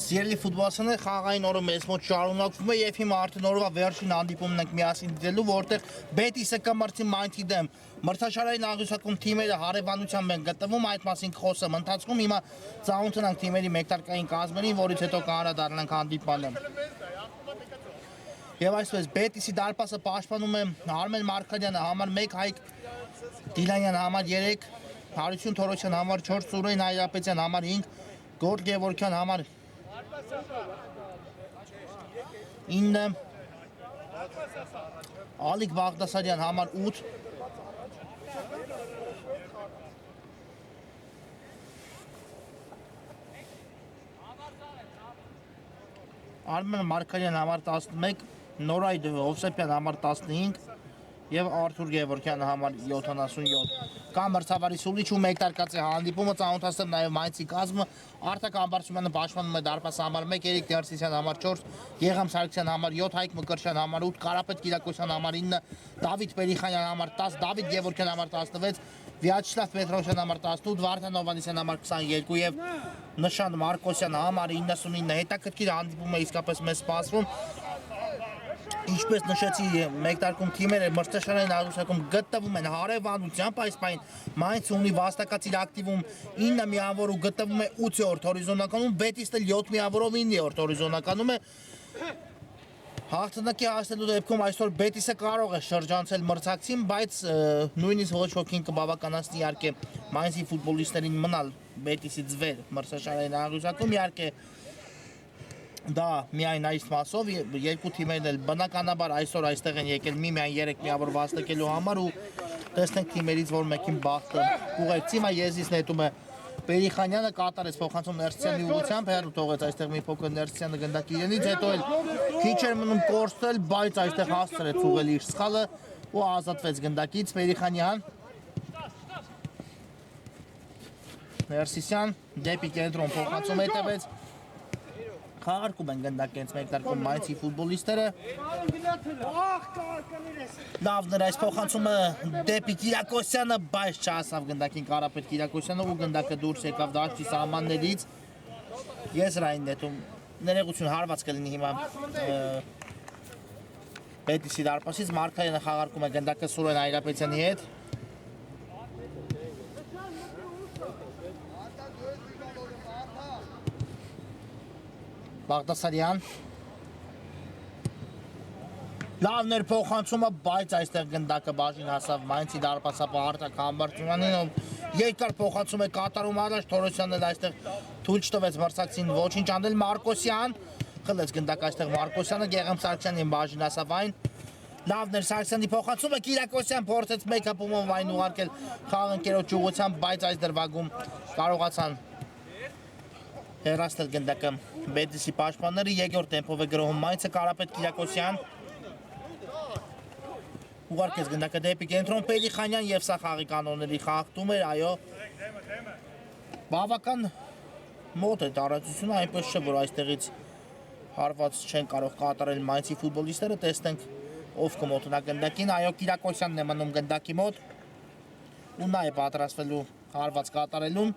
Սիրելի ֆուտբոլիստներ, խաղային օրը մեզ մոտ շարունակվում է եւ հիմա արդեն օրվա վերջին հանդիպումն ենք միասին դիտելու, որտեղ Բետիսը կմրցի Մայնցի դեմ։ Մրցաշարային աղյուսակում թիմերը հարևանությամբ են գտնվում, այդ մասին խոսեմ ընթացքում հիմա ծանոթանանք թիմերի մեկտարկային կազմերին, որից հետո կանդրադառնանք հանդիպմանը։ Եվ այսպես Բետիսի դարպասը պաշտպանում է Արմեն Մարգարյանը, համար 1, Հայկ Դիլանյան համար 3, Հարություն Թորոսյան համար 4, Սուրեն Հայրապետյան համար 5, Գորգ Գևորգյան համար 9, Ալիկ Բաղդասարյան համար 8, Արմեն Մարգարյան համար 11, Նորայդ Հովսեփյան համար 15 եւ Արթուր Գևորգյանը համար 77։ Կամ մրցավարի սուլիչ ու մեկտարկած է հանդիպումը, ծանոթացնեմ նաեւ Մայնցի կազմը։ Արտակ Ամբարձումյանը պաշտպանում է դարպասը համար 1, Երիկ Դերսիսյան համար 4, Եղամ Սարգսյան համար 7, Հայկ Մկրտչյան համար 8, Կարապետ Կիրակոսյան համար 9, Դավիթ Պերիխանյան համար 10, Դավիթ Գևորգյան համար 16, Վյաչսլավ Պետրոսյան համար 18, Վարդան Հովհաննիսյան համար 22 եւ Նշան Մարկոսյան համար 99։ Հետաքրքիր հանդիպում է իսկապես մեզ սպասվում։ Ինչպես նշեցի, մեկտարկում թիմերը մրցաշարային աղյուսակում գտնվում են հարևանությամբ, այս պայն Մայնցը ունի վաստակած իր ակտիվում 9 միավոր ու գտնվում է 8-րդ հորիզոնականում, Բետիսը 7 միավորով 9-րդ հորիզոնականում է։ Հաղթանակի հասնելու դեպքում այսօր Բետիսը կարող է շրջանցել մրցակցին, բայց նույնիսկ ոչ ոքին կբավականացնի իհարկե Մայնցի ֆուտբոլիստերին մնալ Բետիսից վեր մրցաշարային աղյուսակում, իհարկե դա միայն այս մասով երկու թիմերն էլ բնականաբար այսօր այստեղ են եկել միմիայն 3 միավոր վաստակելու համար ու տեսնենք թիմերից որ մեկին բախտը ուղեկցի, հիմա եզրից նետում է Պերիխանյանը, կատարեց փոխանցում Ներսիսյանի ուղղությամբ, հեռու թողեց այստեղ մի փոքր Ներսիսյանը գնդակի իրենից, հետո էլ քիչ էր մնում կորցրել, բայց այստեղ հասցրեց ուղղել իր սխալը ու ազատվեց գնդակից Պերիխանյան։ Ներսիսյան դեպի կենտրոն փոխանցում հետևեց, խաղարկում են գնդակից մեկտարկում Մայնցի ֆուտբոլիստերը։ Լավն էր այս փոխանցումը դեպի Կիրակոսյանը, բայց չհասավ գնդակին Կարապետ Կիրակոսյանը ու գնդակը դուրս եկավ դաշտի սահմաններից։ Եզրային նետում ներողություն հարված կլինի հիմա Բետիսի դարպասից, Մարգարյանը խաղարկում է գնդակը Սուրեն Հայրապետյանի հետ։ Բաղդասարյան լավն էր փոխանցումը, բայց այստեղ գնդակը բաժին հասավ Մայնցի դարպասապահ Արտակ Ամբարձումյանին, ով երկար փոխանցում է կատարում առաջ, Թորոսյանն էլ այստեղ թույլ չտվեց մրցակցին ոչինչ անել, Մարկոսյան խլեց գնդակ այստեղ Մարկոսյանը, Գեղամ Սարգսյանին բաժին հասավ այն, լավն էր Սարգսյանի փոխանցումը, Կիրակոսյան փորձեց մեկ հպումով այն ուղարկել խաղընկերոջ ուղղությամբ, բայց այս դրվագում կարողացան հեռացնել գնդակը Բետիսի պաշտպանները, երկրորդ տեմպով է գրոհում Մայնցը, Կարապետ Կիրակոսյան ուղարկեց գնդակը դեպի կենտրոն, Պերիխանյան եւ սա խաղի կանոնների խախտում էր, այո։ Բավական մոտ է տարածությունը, այնպես չէ, որ այստեղից հարված չեն կարող կատարել Մայնցի ֆուտբոլիստները, տեսնենք ով կմոտնա գնդակին, այո, Կիրակոսյանն է մնում գնդակի մոտ ու նա է պատրաստվելու հարված կատարելուն։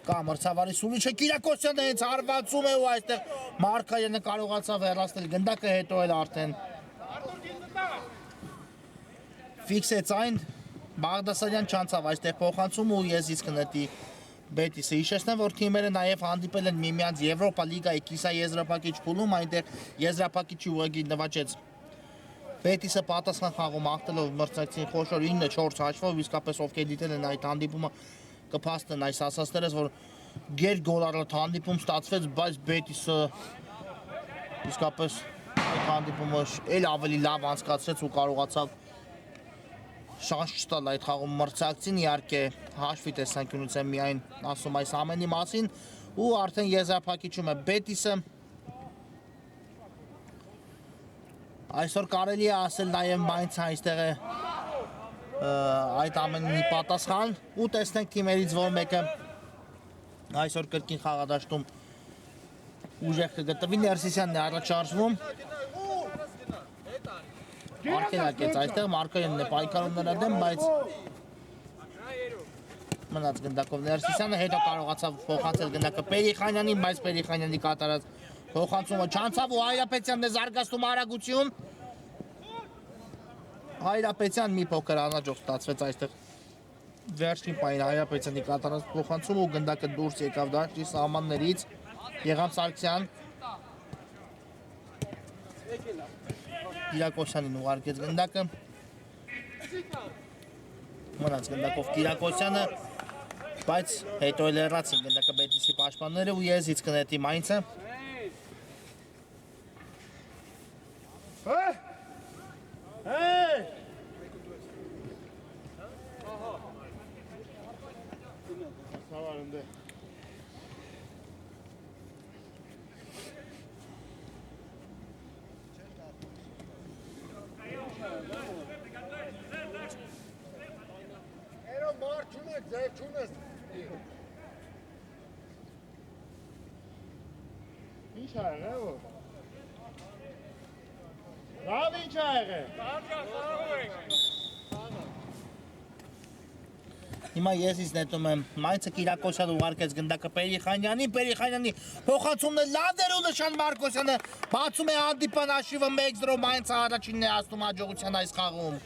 Կա մրցավարի սուլիչը, Կիրակոսյանը հենց հարվածում է ու այստեղ Մարգարյանը կարողացավ հեռացնել գնդակը, հետո էլ արդեն ֆիքսեց այն, Բաղդասարյան չանցավ այստեղ փոխանցում ու եզրից կնետի Բետիսը։ Հիշեցնեմ, որ թիմերը նաև հանդիպել են միմյանց Եվրոպա լիգայի կիսա եզրափակիչ փուլում, այնտեղ եզրափակիչի ուղղագիր նվաճեց Բետիսը պատասխան խաղում հաղթելով մրցակցին խոշոր 9-4 հաշվով, իսկապես ովքեր դիտել են այդ հանդիպումը կփաստեն այս ասածներս, որ գերգոլառատ հանդիպում ստացվեց, բայց Բետիսը իսկապես այդ հանդիպումը էլ ավելի լավ անցկացրեց ու կարողացավ շանս չտալ այդ խաղում մրցակցին, իհարկե հաշվի տեսանկյունից եմ միայն ասում այս ամենի մասին ու արդեն եզրափակիչում է Բետիսը։ Այսօր կարելի է ասել նաև Մայնցը այստեղ է այդ ամենի պատասխան ու տեսնենք թիմերից որ մեկը Այսօր կրկին խաղադաշտում ուժեղ կգտնվի Ներսիսյանն է առաջարժվում։ Արկելակեց այստեղ Մարկոյանն է պայքարում նրա դեմ, բայց մնաց գնդակով Ներսիսյանը, հետո կարողացավ փոխանցել գնդակը Պերիխանյանին, բայց Պերիխանյանի կատարած փոխանցումը չանցավ ու Հայրապետյանն է զարգացնում արագություն։ Հայրապետյան մի փոքր անհաջող ստացվեց այստեղ վերջին պահին Հայրապետյանի կատարած փոխանցումը ու գնդակը դուրս եկավ դաշտի սահմաններից։ Եղամ Սարգսյան Կիրակոսյանին ուղարկեց գնդակը։ Մնաց գնդակով Կիրակոսյանը, բայց հետո էլ հեռացին գնդակը Բետիսի պաշտպանները ու եզից կնետի Մայնցը։ Ինչ ա եղել որ։ Լավ ինչ ա եղել։ Հիմա ես նետում եմ Մայնցը Կիրակոսյան ուղարկեց գնդակը Պերիխանյանին, Պերիխանյանի փոխանցումն է լավ դեր ու նշան Մարկոսյանը բացում է հանդիպան հաշիվը 1-0 Մայնցը առաջինն է հասնում հաջողության այս խաղում։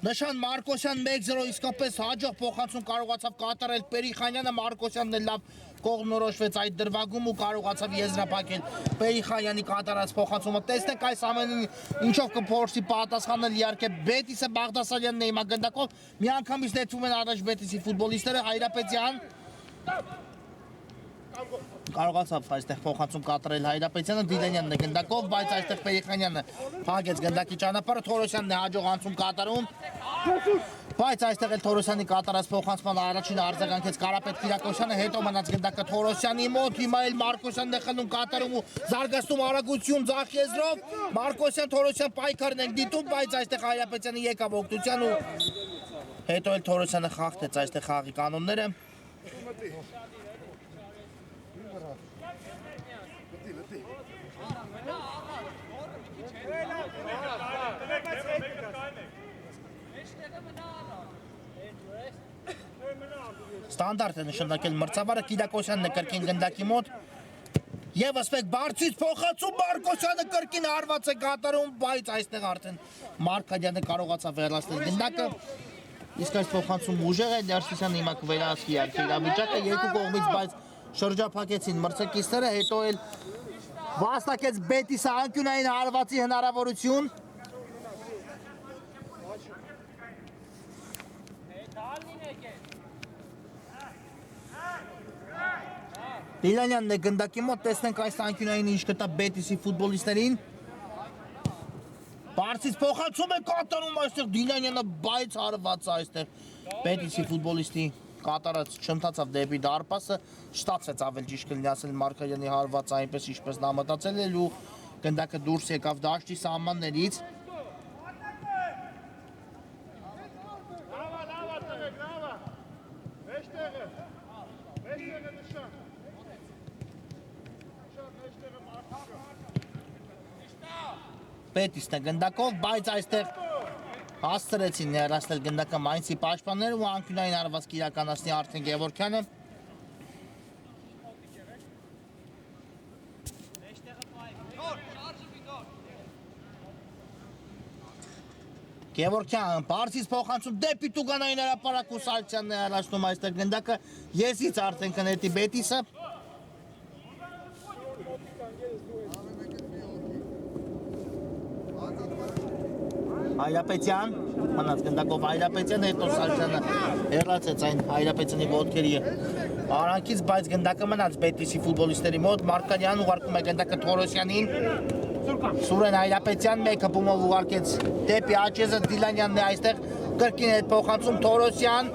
Նշան Մարկոսյան 1-0 իսկապես հաջող փոխանցում կարողացավ կատարել Պերիխանյանը, Մարկոսյանն էլ լավ կողմնորոշվեց այդ դրվագում ու կարողացավ եզրափակել Պերիխանյանի կատարած փոխանցումը։ Տեսնենք այս ամենին ինչով կփորձի պատասխանել իհարկե Բետիսը Բաղդասարյանն է հիմա գնդակով, միանգամից նետվում են առաջ Բետիսի ֆուտբոլիստները, Հայրապետյան կարողացավ այստեղ փոխանցում կատարել Հայրապետյանը, Դիլենյանն է գնդակով, բայց այստեղ Պերիխանյանը փակեց գնդակի ճանապարհը, Թորոսյանն է հաջող անցում կատարում, բայց այստեղ էլ Թորոսյանի կատարած փոխանցման առաջին արձագանքեց Կարապետ Կիրակոսյանը, հետո մնաց գնդակը Թորոսյանի մոտ, հիմա էլ Մարկոսյանն է խլում կատարում ու զարգացնում արագություն ձախ եզրով, Մարկոսյան Թորոսյան պայքարն են դիտում, բայց այստեղ Հայրապետյանը եկավ օգնության ու հետո էլ Թորոսյանը խախտեց այստեղ խաղի կանոնները։ Ստանդարտ է նշանակել մրցավարը, Կիրակոսյանն է կրկին գնդակի մոտ Եվս մեկ բարձից փոխանցում Մարկոսյանը կրկին հարված է կատարում, բայց այստեղ արդեն Մարկադյանը կարողացավ վերացնել գնդակը Իսկ այս փոխանցում ուժեղ է, Ներսիսյանը հիմա կվերահսկի իրավիճակը երկու կողմից, բայց շրջափակեցին մրցակիցները, հետո էլ վաստակեց Բետիսը անկյունային հարվածի հնարավորություն Դիլանյանն է գնդակի մոտ, տեսնենք այս անկյունային ինչ կտա Բետիսի ֆուտբոլիստերին Բարձից փոխանցում է կատարում այստեղ Դիլանյանը, բայց հարված այստեղ Բետիսի ֆուտբոլիստի կատարած չընդացավ դեպի դարպասը, շտացեց ավել ճիշտ կլինի ասել Մարկարյանի հարվածը այնպես ինչպես նա մտածել էր ու գնդակը դուրս եկավ դաշտի սահմաններից Բետիսն է գնդակով, բայց այստեղ հասցրեցին ներասնել գնդակը Մայնցի պաշտպանները ու անկյունային հարված կիրականացնի Արթեն Գևորգյանը Գևորգյան բարձից փոխանցում դեպի Տուգանային հրապարակ ու Սարգսյանն է առաջնում այստեղ գնդակը եզից արդեն կնետի Բետիսը Հայրապետյան, մնաց գնդակով Հայրապետյան, հետո Սարգսյանը հեռացեց այն Հայրապետյանի ոտքերի արանքից, բայց գնդակը մնաց Բետիսի ֆուտբոլիստերի մոտ, Մարկարյանն ուղարկում է գնդակը Թորոսյանին, Սուրեն Հայրապետյան մեկ հպումով ուղարկեց դեպի Աչեզը, Դիլանյանն է այստեղ կրկին հետ փոխանցում Թորոսյան,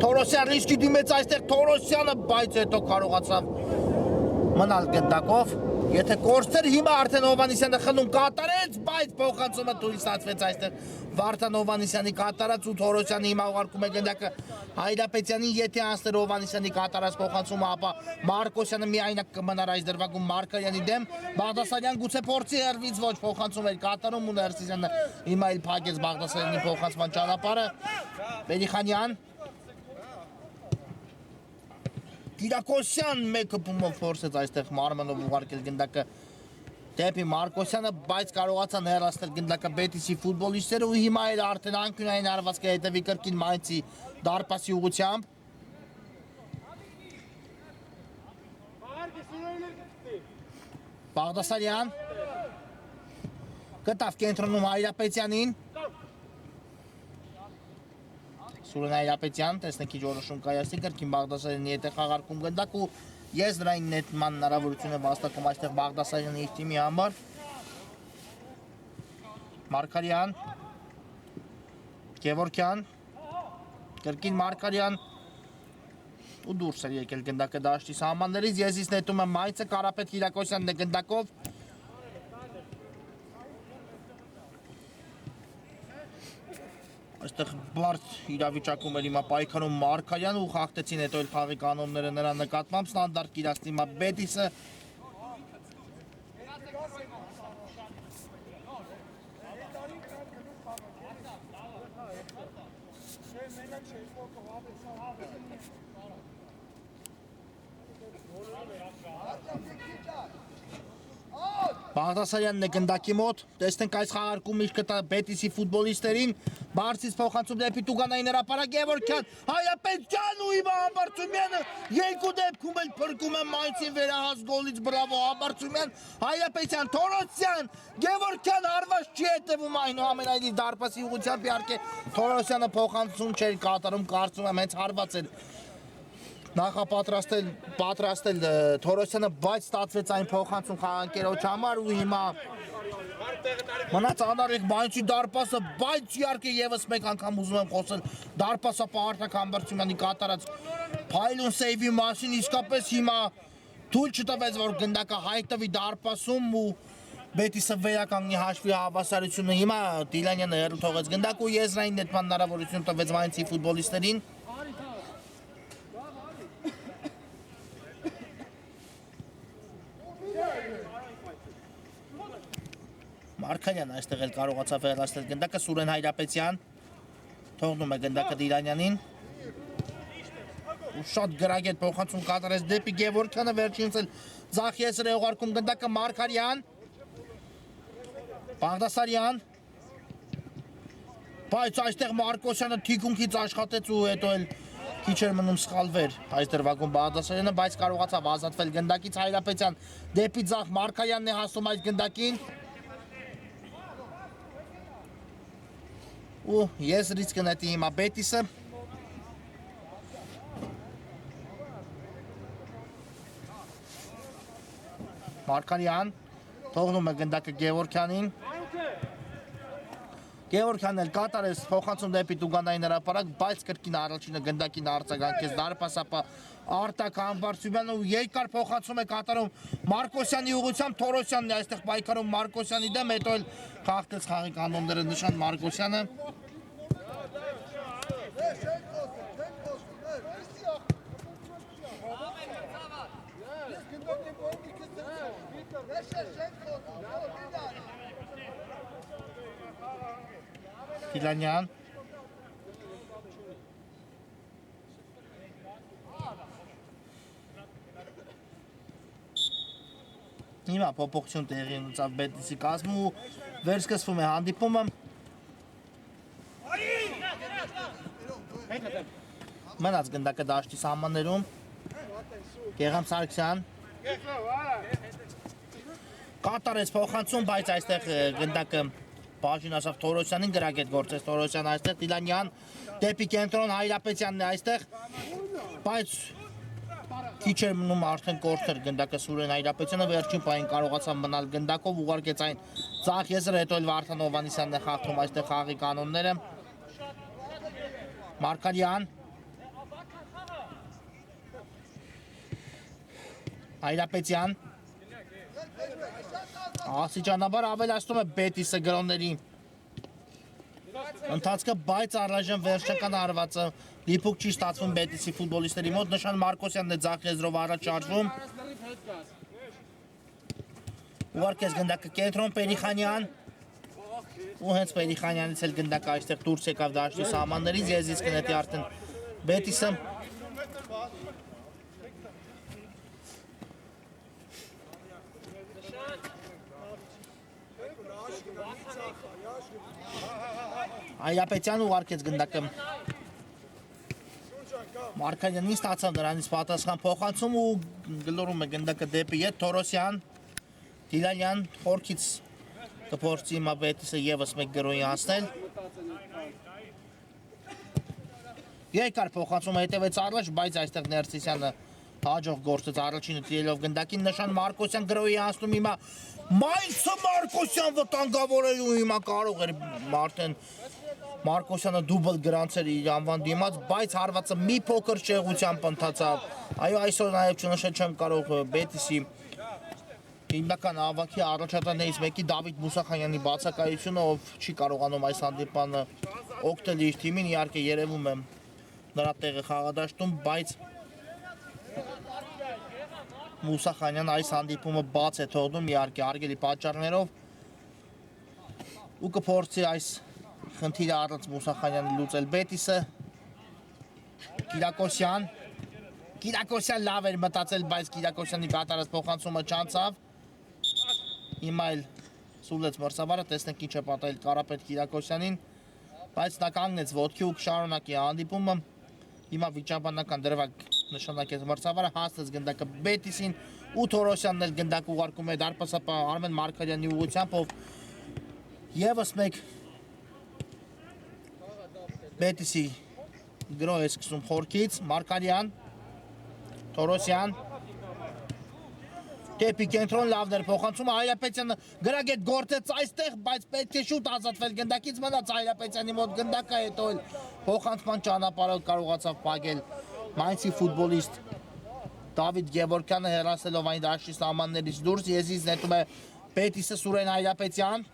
Թորոսյան ռիսկի դիմեց այստեղ Թորոսյանը, բայց հետո կարողացավ մնալ գնդակով։ Եթե կորցներ հիմա արդեն Հովանեսյանը խնում կատարեց, բայց փոխանցումը թույլ ստացվեց այստեղ Վարդան Հովանեսյանի կատարած ու Թորոսյանը հիմա ուղարկում է գնդակը Հայրապետյանին, եթե անցներ Հովանեսյանի կատարած փոխանցումը, ապա Մարկոսյանը միայնակ կմնար այս դրվագում Մարկարյանի դեմ, Բաղդասարյան գուցե փորձի հերվից ոչ փոխանցում էր կատարում ու Ներսիսյանը հիմա էլ փակեց Բաղդասարյանի փոխանցման ճանապարհը։ Բերիխանյան Կիրակոսյան մեկը բումով փորձեց այստեղ մարմնով ուղարկել գնդակը դեպի Մարկոսյանը, բայց կարողացան հեռացնել գնդակը Բետիսի ֆուտբոլիստները ու հիմա էլ արդեն անկյունային հարվածքը հետևի կրկին Մայնցի դարպասի ուղղությամբ։ Բաղդասարյան գտավ կենտրոնում Հայրապետյանին։ Սուրեն Հայրապետյան, տեսնեք ինչ որոշում կայացնի կրկին Բաղդասարյանի հետ է խաղարկում գնդակ ու եզրային նետման հնարավորություն է վաստակում այստեղ Բաղդասարյանի իր թիմի համար։ Մարկարյան, Գևորգյան, կրկին Մարկարյան ու դուրս է եկել գնդակը դաշտի սահմաններից, եզից նետում է Մայցը, Կարապետ Կիրակոսյանն է գնդակով։ Այստեղ բարդ իրավիճակում էր հիմա պայքարում Մարկարյան ու խախտեցին հետո էլ խաղի կանոնները նրա նկատմամբ, ստանդարտ կիրացնի հիմա Բետիսը։ Բաղդասարյանն է գնդակի մոտ, տեսնենք այս խաղարկումը ինչ կտա Բետիսի ֆուտբոլիստերին, բարձից փոխանցում դեպի Տուգանային հրապարակ Գևորգյան, Հայրապետյան ու հիմա Համբարձումյանը երկու դեպքում էլ փրկում է Մայնցին վերահաս գոլից, բրավո Համբարձումյան, Հայրապետյան, Թորոսյան, Գևորգյան հարված չի հետևում այնուամենայնիվ դարպասի ուղղությամբ, իհարկե Թորոսյանը փոխանցում չէր կատարում, կարծում եմ հենց հարված էր նախապատրաստել Թորոսյանը, բայց ստացվեց այն փոխանցում խաղանկերոջ համար ու հիմա մնաց անարեք Մայնցի դարպասը, բայց իհարկե եւս մեկ անգամ ուզում եմ խոսել դարպասը Պահարտակ Համբարձումյանի կատարած փայլուն սեյվի մասին, իսկապես հիմա թույլ չտվեց որ գնդակը հայտնվի դարպասում ու Բետիսը վերականգնի հաշվի հավասարությունը, հիմա Դիլանյանը հեռու թողեց գնդակ ու եզրային նետման հնարավորություն տվեց Մայնցի ֆուտբոլիստերին։ Մարկարյան այստեղ էլ կարողացավ հեռացնել գնդակը, Սուրեն Հայրապետյան թողնում է գնդակը Դիլանյանին ու շատ գրագետ փոխանցում կատարեց դեպի Գևորգյանը, վերջինս էլ ձախ եզր է ուղարկում գնդակը Մարկարյան, Բաղդասարյան, բայց այստեղ Մարկոսյանը թիկունքից աշխատեց ու հետո էլ քիչ էր մնում սխալվեր այս դրվագում Բաղդասարյանը, բայց կարողացավ ազատվել գնդակից Հայրապետյան դեպի ձախ Մարկարյանն է հասնում այդ գնդակին ու եզրից կնետի հիմա Բետիսը։ Մարկարյան թողնում է գնդակը Գևորգյանին։ Գևորգյանն էլ կատարեց փոխանցում դեպի Տուգանային հրապարակ, բայց կրկին առաջինը գնդակին արձագանքեց դարպաս, ապա Արտակ Համբարձումյանը ու երկար փոխանցում է կատարում Մարկոսյանի ուղղությամբ, Թորոսյանն է այստեղ պայքարում Մարկոսյանի դեմ, հետո էլ խախտեց խաղի կանոնները նշան Մարկոսյանը։ Դիլանյան հիմա փոփոխություն տեղի ունեցավ Բետիսի կազմում ու վերսկսվում է հանդիպումը մնաց գնդակը դաշտի սահմաններում Գեգամ Սարգսյան կատարեց փոխանցում, բայց այստեղ գնդակը բաժին ասավ Թորոսյանին, գրագետ գործեց Թորոսյան այստեղ, Դիլանյան դեպի կենտրոն Հայրապետյանն է այստեղ, բայց քիչ էր մնում արդեն կորցներ գնդակը Սուրեն Հայրապետյանը, վերջին պահին կարողացավ մնալ գնդակով, ուղարկեց այն ձախ եզր, հետո էլ Վարդան Հովանեսյանն է խախտում այստեղ խաղի կանոնները։ Մարկարյան Հայրապետյան աստիճանաբար ավելացնում է Բետիսը գրոններին ընթացքը բայց առայժմ վերջական հարվածը դիպուկ չի ստացվում Բետիսի ֆուտբոլիստների մոտ նշան Մարկոսյանն է ձախ եզրով առաջ շարժվում ուղարկես գնդակը կենտրոն Պերիխանյան ու հենց Պերիխանյանից էլ գնդակը այստեղ դուրս եկավ դաշտի սահմաններից եզից կնետի արդեն Բետիսը Այրապետյան ուղարկեց գնդակը Մարկարյանին ստացավ նրանից պատասխան փոխանցում ու գլորում է գնդակը դեպի ետ Թորոսյան Դիլալյան խորքից կփորձի հիմա Բետիսը ևս մեկ գրոյի անցնել Երկար փոխանցում հետևեց առաջ բայց այստեղ Ներսիսյանը հաջող գործեց առաջինը տիրելով գնդակին նշան Մարկոսյան գրոյի անցնում հիմա Մայցը Մարկոսյան վտանգավորելու հիմա կարող էր արդեն Մարկոսյանը դուբլ գրանցեր իր անվան դիմաց, բայց հարվածը մի փոքր շեղությամբ ընթացավ։ Այո, այսօր նաև չնշել չեմ կարող Բետիսի հիմնական ավակի առաջատարներից մեկի Դավիթ Մուսախանյանի բացակայությունը, ով չի կարողանում այս հանդիպանը օգնել իր թիմին, իհարկե երևում է նրա տեղը խաղադաշտում, բայց Մուսախանյանը այս հանդիպումը բաց է թողնում, իհարկե արգելի պատճառներով ու կփորձի այս խնդիրը առանց Մուսախանյանի լուծել Բետիսը Կիրակոսյան լավ էր մտածել, բայց Կիրակոսյանի կատարած փոխանցումը չանցավ հիմա էլ սուլեց մրցավարը, տեսնենք ինչ է պատահել Կարապետ Կիրակոսյանին բայց նա կանգնեց ոտքի ու կշարունակի հանդիպումը հիմա վիճաբանական դրվագ նշանակեց մրցավարը, հասնեց գնդակը Բետիսին ու Թորոսյանն էլ գնդակ ուղարկում է դարպասապահ Արմեն Մարկարյանի ուղղությամբ, ով ևս մեկ Բետիսի գրո է սկսում խորքից, Մարկարյան, Թորոսյան, դեպի կենտրոն լավներ փոխանցումը, Հայրապետյանը գրագետ գործեց այստեղ, բայց պետք է շուտ ազատվել գնդակից, մնաց Հայրապետյանի մոտ գնդակը, հետո էլ փոխանցման ճանապարհը կարողացավ փակել Մայնցի ֆուտբոլիստ Դավիթ Գևորգյանը հեռացելով այն դաշտի սահմաններից դուրս, եզից նետում է Բետիսը Սուրեն Հայրապետյան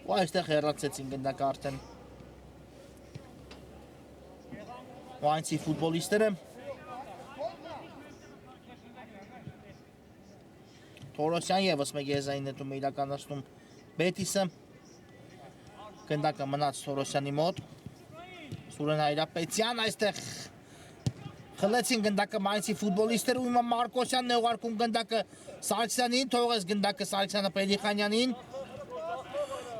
ու այստեղ հեռացեցին գնդակը արդեն Մայնցի ֆուտբոլիստները Թորոսյան ևս մեկ եզային նետում է իրականացնում Բետիսը գնդակը մնաց Թորոսյանի մոտ Սուրեն Հայրապետյան այստեղ խլեցին գնդակը Մայնցի ֆուտբոլիստերը ու հիմա Մարկոսյանն է ուղարկում գնդակը Սարգսյանին, թողեց գնդակը Սարգսյանը Պերիխանյանին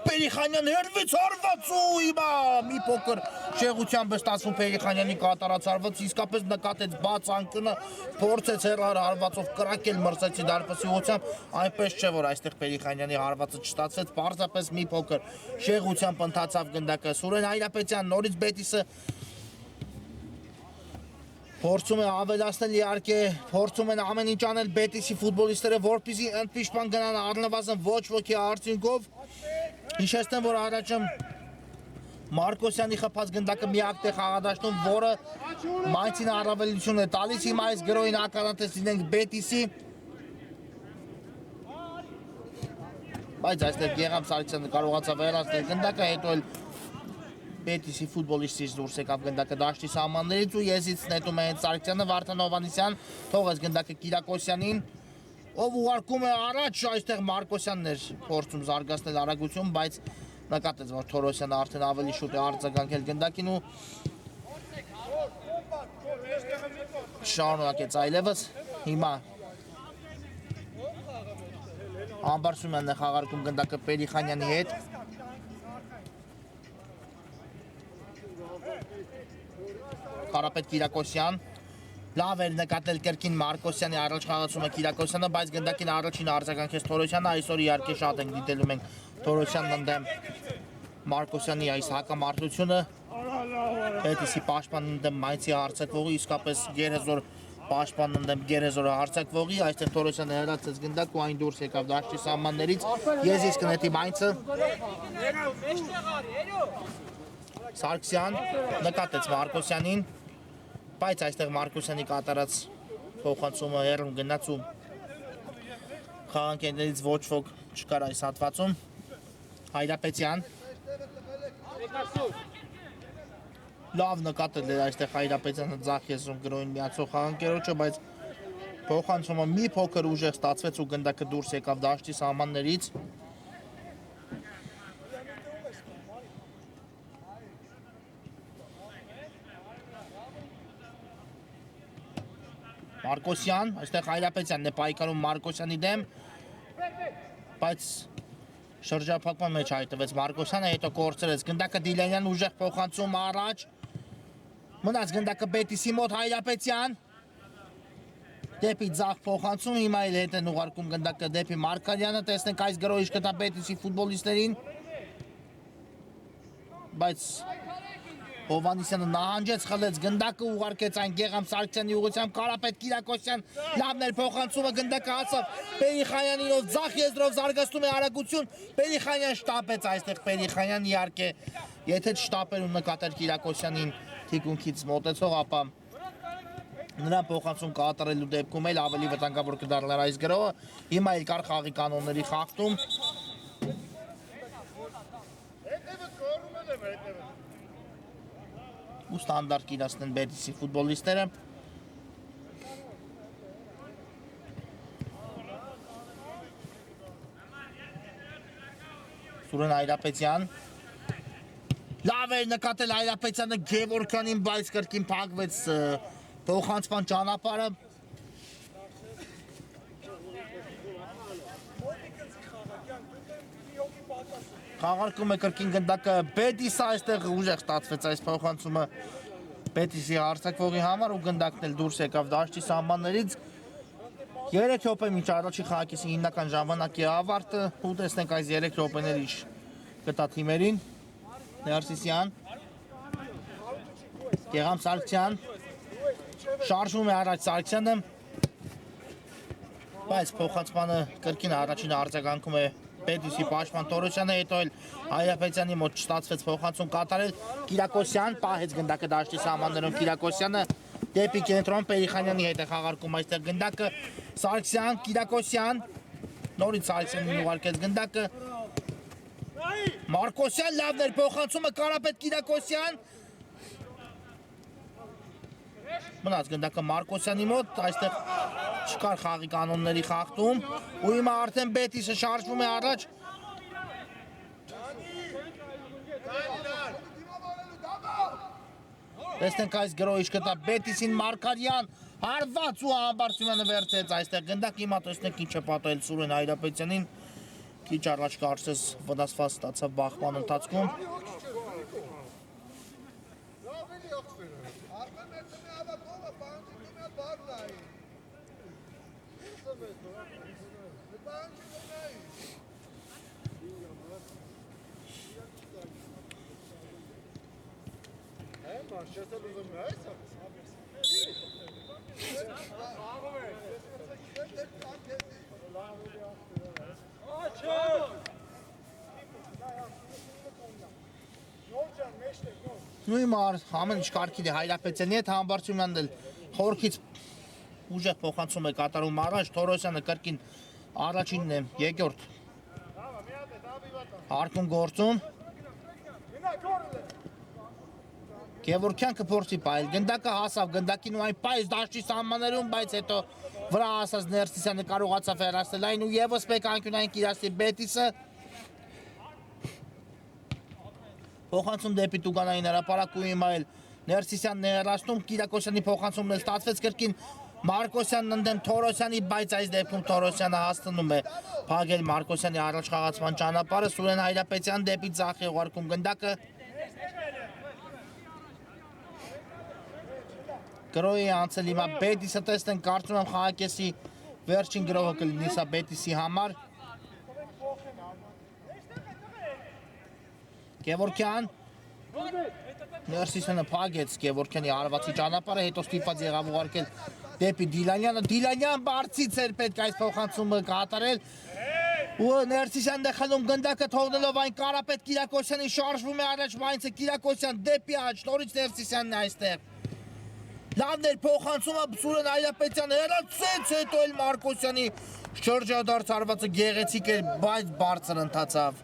Պերիխանյան հերվից հարված ու հիմա մի փոքր շեղությամբ է ստացվում Պերիխանյանի կատարած հարվածը, իսկապես նկատեց բաց անկյունը, փորձեց հեռար հարվածով կրակել մրցեցի դարպասի ուղղությամբ, այնպես չէ որ այստեղ Պերիխանյանի հարվածը չստացվեց, պարզապես մի փոքր շեղությամբ ընթացավ գնդակը Սուրեն Հայրապետյան նորից Բետիսը փորձում է ավելացնել իհարկե, փորձում են ամեն ինչ անել Բետիսի ֆուտբոլիստները, որպեսզի ընդմիջման գնան առնվազն ոչ ոքի արդյունքով Հիշեցնեմ, որ առաջում Մարկոսյանի խփած գնդակը միակ է խաղադաշտում, որը Մայնցին առավելություն է տալիս, հիմա այս գրոյին ականատես լինենք Բետիսի բայց այստեղ Գեղամ Սարգսյանը կարողացավ հեռացնել գնդակը, հետո էլ Բետիսի ֆուտբոլիստից դուրս եկավ գնդակը դաշտի սահմաններից ու եզից նետում է հենց Սարգսյանը Վարդան Հովհաննիսյան, թողեց գնդակը Կիրակոսյանին ով ուղարկում է առաջ, այստեղ Մարկոսյանն էր փորձում զարգացնել արագություն, բայց նկատեց, որ Թորոսյանը արդեն ավելի շուտ է արձագանքել գնդակին ու շարունակեց այլևս, հիմա Ամբարսումյանն է խաղարկում գնդակը Պերիխանյանի հետ Կարապետ Կիրակոսյան Լավ էր նկատել կրկին Մարկոսյանի առաջ խաղացումը Կիրակոսյանը, բայց գնդակին առաջին արձագանքեց Թորոսյանը, այսօր իհարկե շատ ենք դիտելու մենք Թորոսյանն ընդդեմ Մարկոսյանի այս հակամարտությունը Բետիսի պաշտպան ընդդեմ Մայնցի հարձակվողի, իսկապես գերեզոր պաշտպան ընդդեմ գերեզորը հարձակվողի, այստեղ Թորոսյանը հեռացեց գնդակ ու այն դուրս եկավ դաշտի սահմաններից, եզից կնետի Մայնցը Սարգսյան նկատեց Մարկոսյանին, բայց այստեղ Մարկոսյանի կատարած փոխանցումը հեռուն գնաց ու խաղանկեններից ոչ ոք չկար այս հատվածում։ Հայրապետյան լավ նկատել էր այստեղ Հայրապետյանը ձախ եզրում գրոհին միացող խաղանկերոջը, բայց փոխանցումը մի փոքր ուժեղ ստացվեց ու գնդակը դուրս եկավ դաշտի սահմաններից։ Մարկոսյան, այստեղ Հայրապետյանն է պայքարում Մարկոսյանի դեմ, բայց շրջափակման մեջ հայտնվեց Մարկոսյանը, հետո կորցրեց գնդակը Դիլանյան ուժեղ փոխանցում առաջ, մնաց գնդակը Բետիսի մոտ Հայրապետյան, դեպի ձախ փոխանցում, հիմա էլ հետ են ուղարկում գնդակը դեպի Մարկարյանը, տեսնենք այս գրոհիչ կտա Բետիսի ֆուտբոլիստերին, բայց Հովանեսյանը նահանջեց, խլեց գնդակը, ուղարկեց այն Գեգամ Սարգսյանի ուղղությամբ, Կարապետ Կիրակոսյան լավն էր փոխանցումը, գնդակը հասավ Պերիխանյանին, ձախ եզրով զարգացնում է արագություն, Պերիխանյան շտապեց այստեղ, Պերիխանյան իհարկե, եթե չշտապեր ու նկատեր Կիրակոսյանին թիկունքից մոտեցող, ապա նրան փոխանցում կատարելու դեպքում էլ ավելի վտանգավոր կդառնար այս գրոհը, հիմա էլ կար խաղի կանոնների խախտում։ Ու ստանդարտ կիրացնեն Բետիսի ֆուտբոլիստները։ Սուրեն Հայրապետյան լավ էր նկատել Հայրապետյանը Գևորգյանին, բայց կրկին փակվեց փոխանցման ճանապարհը։ Խաղարկում է կրկին գնդակը Բետիսը, այստեղ ուժեղ ստացվեց այս փոխանցումը Բետիսի հարձակվողի համար ու գնդակն էլ դուրս եկավ դաշտի սահմաններից։ 3 րոպե մինչ առաջի խաղակեսի հիմնական ժամանակի ավարտը ու տեսնենք այս 3 րոպեները ինչ կտա թիմերին։ Ներսիսյան, Գեգամ Սարգսյան, շարժվում է առաջ Սարգսյանը, բայց փոխանցմանը կրկին առաջին արձագանքում է Բետիսի պաշտպան Թորոսյանը, հետո էլ Հայրապետյանի մոտ չստացվեց փոխանցում կատարել, Կիրակոսյան պահեց գնդակը դաշտի սահմաններում, Կիրակոսյանը դեպի կենտրոն Պերիխանյանի հետ է խաղարկում այստեղ գնդակը, Սարգսյան, Կիրակոսյան, նորից Սարգսյանին ուղարկեց գնդակը, Մարկոսյան լավն էր փոխանցումը, Կարապետ Կիրակոսյան, մնաց գնդակը Մարկոսյանի մոտ, այստեղ չկար խաղի կանոնների խախտում ու հիմա արդեն Բետիսը շարժվում է առաջ։ Տեսնենք այս գրոհիչ կտա Բետիսին Մարկարյան, հարված ու Համբարձումյանը վերցեց այստեղ գնդակ, հիմա տեսնենք ինչ է պատահել Սուրեն Հայրապետյանին, քիչ առաջ կարծես վնասված ստացավ բախման ընթացքում։ Նույն ամեն ինչ կարգին է Հայրապետյանի հետ, Համբարձումյանն էլ խորքից ուժեղ փոխանցում է կատարում առաջ, Թորոսյանը կրկին առաջինն է, երկրորդ հարկում գործում։ Գևորգյան կփորձի պայել, գնդակը հասավ, գնդակին ու այն պայեց դաշտի սահմաններում, բայց հետո վրա հասած Ներսիսյանը կարողացավ հեռացնել այն ու ևս մեկ անկյունային կիրացրի Բետիսը։ Փոխանցում դեպի Տուգանային հրապարակ ու հիմա էլ Ներսիսյանն է հեռացնում, Կիրակոսյանի փոխանցումն էլ ստացվեց կրկին Մարկոսյանն ընդդեմ Թորոսյանի, բայց այս դեպքում Թորոսյանը հասցնում է փակել Մարկոսյանի առաջխաղացման ճանապարհը, Սուրեն Հայրապետյան դեպի ձախ է ուղարկում գնդակը։ Գրոհի անցել հիմա Բետիսը, տեսնենք կարծում եմ խաղակեսի վերջին գրոհը կլինի սա Բետիսի համար։ Գևորգյան Ներսիսյանը փակեց Գևորգյանի արվածի ճանապարհը, հետո ստիպված եղավ ուղարկել դեպի Դիլանյանը, Դիլանյան բարձից էր պետք այս փոխանցումը կատարել ու Ներսիսյանն է խլում գնդակը թողնելով այն Կարապետ Կիրակոսյանին, շարժվում է առաջ Մայնցը, Կիրակոսյան դեպի աջ, նորից Ներսիսյանն է այստեղ։ Լավներ փոխանցումը Սուրեն Այլապետյանը հեռացեց, հետո էլ Մարկոսյանի շրջադարձ արվածը գեղեցիկ էր, բայց բարձր ընթացավ։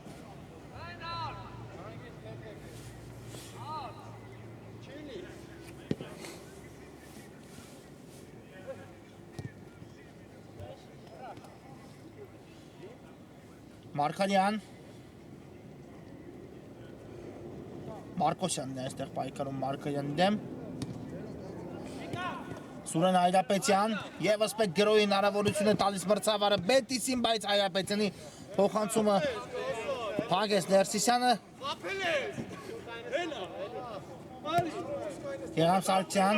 Մարկարյան Մարկոսյանն է այստեղ պայքարում Մարկարյանի դեմ Սուրեն Այրապետյան եւս մեկ գրոյի հնարավորություն է տալիս մրցավարը Բետիսին, բայց Այրապետյանի փոխանցումը Փագես Ներսիսյանը Գերամ Սարգսյան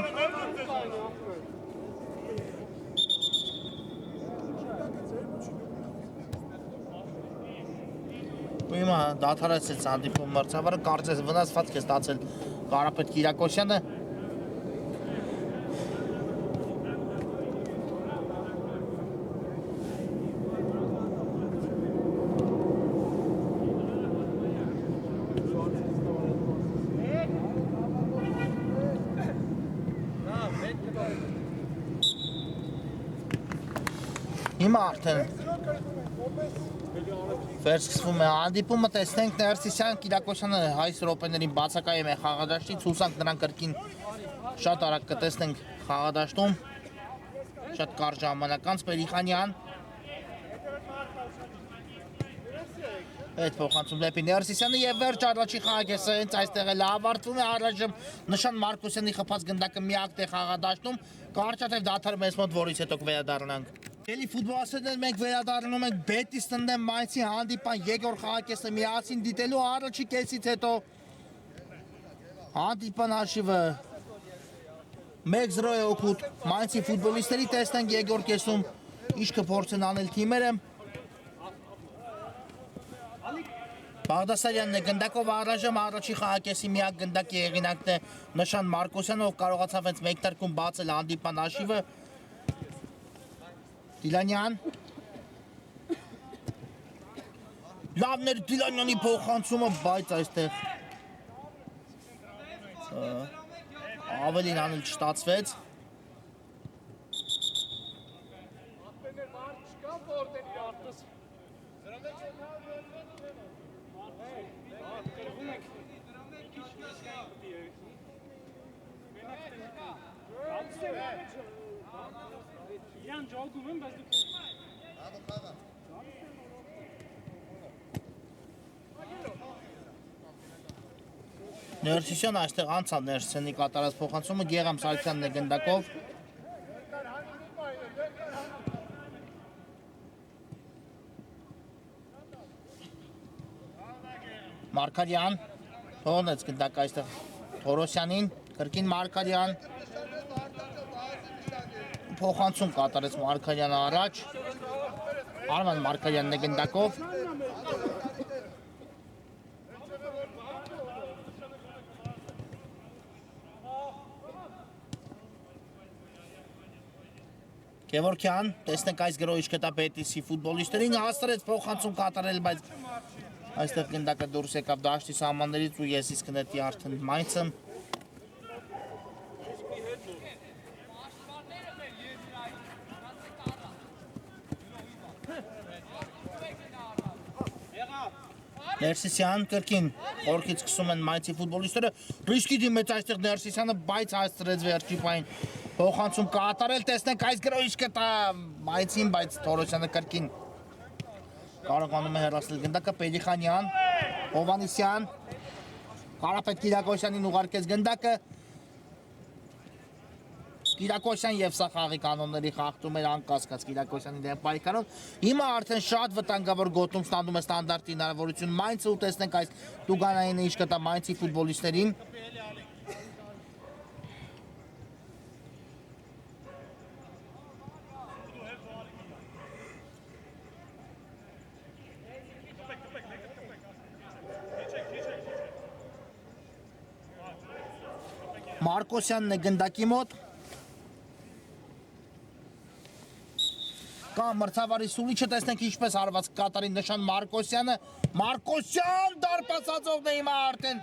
Հիմա դադարեցեց հանդիպում մրցավարը, կարծես վնասվածք է ստացել Կարապետ Կիրակոսյանը Հիմա արդեն վերսկսվում է հանդիպումը, տեսնենք Ներսիսյան Կիրակոսյանը այս րոպեներին բացակայում է խաղադաշտից, հուսանք նրան կրկին շատ արագ կտեսնենք խաղադաշտում, շատ կարճ ժամանակ անց Պերիխանյան Այդ փոխանցում դեպի Ներսիսյանը եւ վերջ առաջի խաղակեսը հենց այստեղ էլ ավարտվում է առայժմ Նշան Մարկոսյանի խփած գնդակը միակ է խաղադաշտում, կարճատև դադար մեզ մոտ, որից հետո կվերադառնանք Էլի ֆուտբոլիստներն մենք վերադառնում ենք Բետիսն դեմ Մայնցի հանդիպան երկրորդ խաղակեսը միասին դիտելու առաջի կեսից հետո հանդիպան հաշիվը 1-0 է օգուտ Մայնցի ֆուտբոլիստերի տեսնենք երկրորդ կեսում ինչ կփորձեն անել թիմերը Բաղդասարյանն է գնդակով առայժմ առաջի խաղակեսի միակ գնդակի հեղինակն է Նշան Մարկոսյանը, ով կարողացավ հենց մեկ տերկում բացել հանդիպան հաշիվը Դիլանյան Լավներ Դիլանյանի փոխանցումը, բայց այստեղ ավելին անել չստացվեց Jan jogում եմ, բայց դուք Ներսիսյանը այստեղ անցավ Ներսիսյանի կատարած փոխանցումը Գեղամ Սարգսյանն է գնդակով Մարկարյան թողնեց գնդակը այստեղ Թորոսյանին կրկին Մարկարյան Փոխանցում կատարեց Մարկարյանը առաջ Արման Մարկարյանն է գնդակով Գևորգյան, տեսնենք այս գրոհ ինչ կտա Բետիսի ֆուտբոլիստերին հաստրեց փոխանցում կատարել, բայց այստեղ գնդակը դուրս եկավ դաշտի սահմաններից ու ես իսկ նետի արդեն Մայնցը Ներսիսյան կրկին օրքից սկսում են Մայնցի ֆուտբոլիստերը ռիսկի դիմեց այստեղ Ներսիսյանը, բայց հաստրեց վերջի պահին Փոխանցում կատարել, տեսնենք այս գրոհ ինչ կտա Մայնցին, բայց Թորոսյանը կրկին կարողանում է հեռացնել գնդակը Պերիխանյան, Հովանեսյան, Կարապետ Կիրակոսյանին ուղարկեց գնդակը Կիրակոսյան եւ սա խաղի կանոնների խախտում էր անկասկած Կիրակոսյանի դեմ պայքարում Հիմա արդեն շատ վտանգավոր գոտում ստանում է ստանդարտի հնարավորություն Մայնցը ու տեսնենք այս Տուգանայինը ինչ կտա Մայնցի ֆուտբոլիստերին Մարկոսյանն է գնդակի մոտ Կա մրցավարի սուլիչը տեսնենք ինչպես հարված կատարի Նշան Մարկոսյանը Մարկոսյան դարպասածողն է հիմա արդեն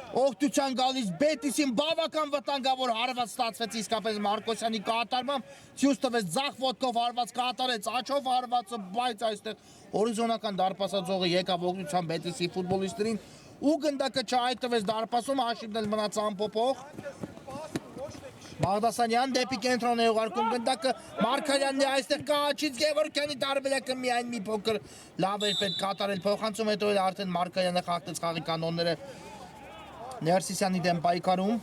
օգտության գալիս Բետիսին բավական վտանգավոր հարված ստացվեց իսկապես Մարկոսյանի կատարմամբ, ցույց տվեց ձախ ոտքով հարված կատարեց, աչով հարվածը, բայց այստեղ հորիզոնական դարպասաձողը եկավ օգտության Բետիսի ֆուտբոլիստերին ու գնդակը չհայտնվեց դարպասում, հաշիվն էլ մնաց անփոփոխ։ Բաղդասարյան դեպի կենտրոն է ուղարկում գնդակը, Մարգարյանն է այստեղ կաչից Գևորգյանի տարբերակը միայն մի փոքր լավ էր պետք կատարել փոխանցում, հետո էլ արդեն Մարգարյանը խախտեց խաղի կանոնները Ներսիսյանի դեմ պայքարում։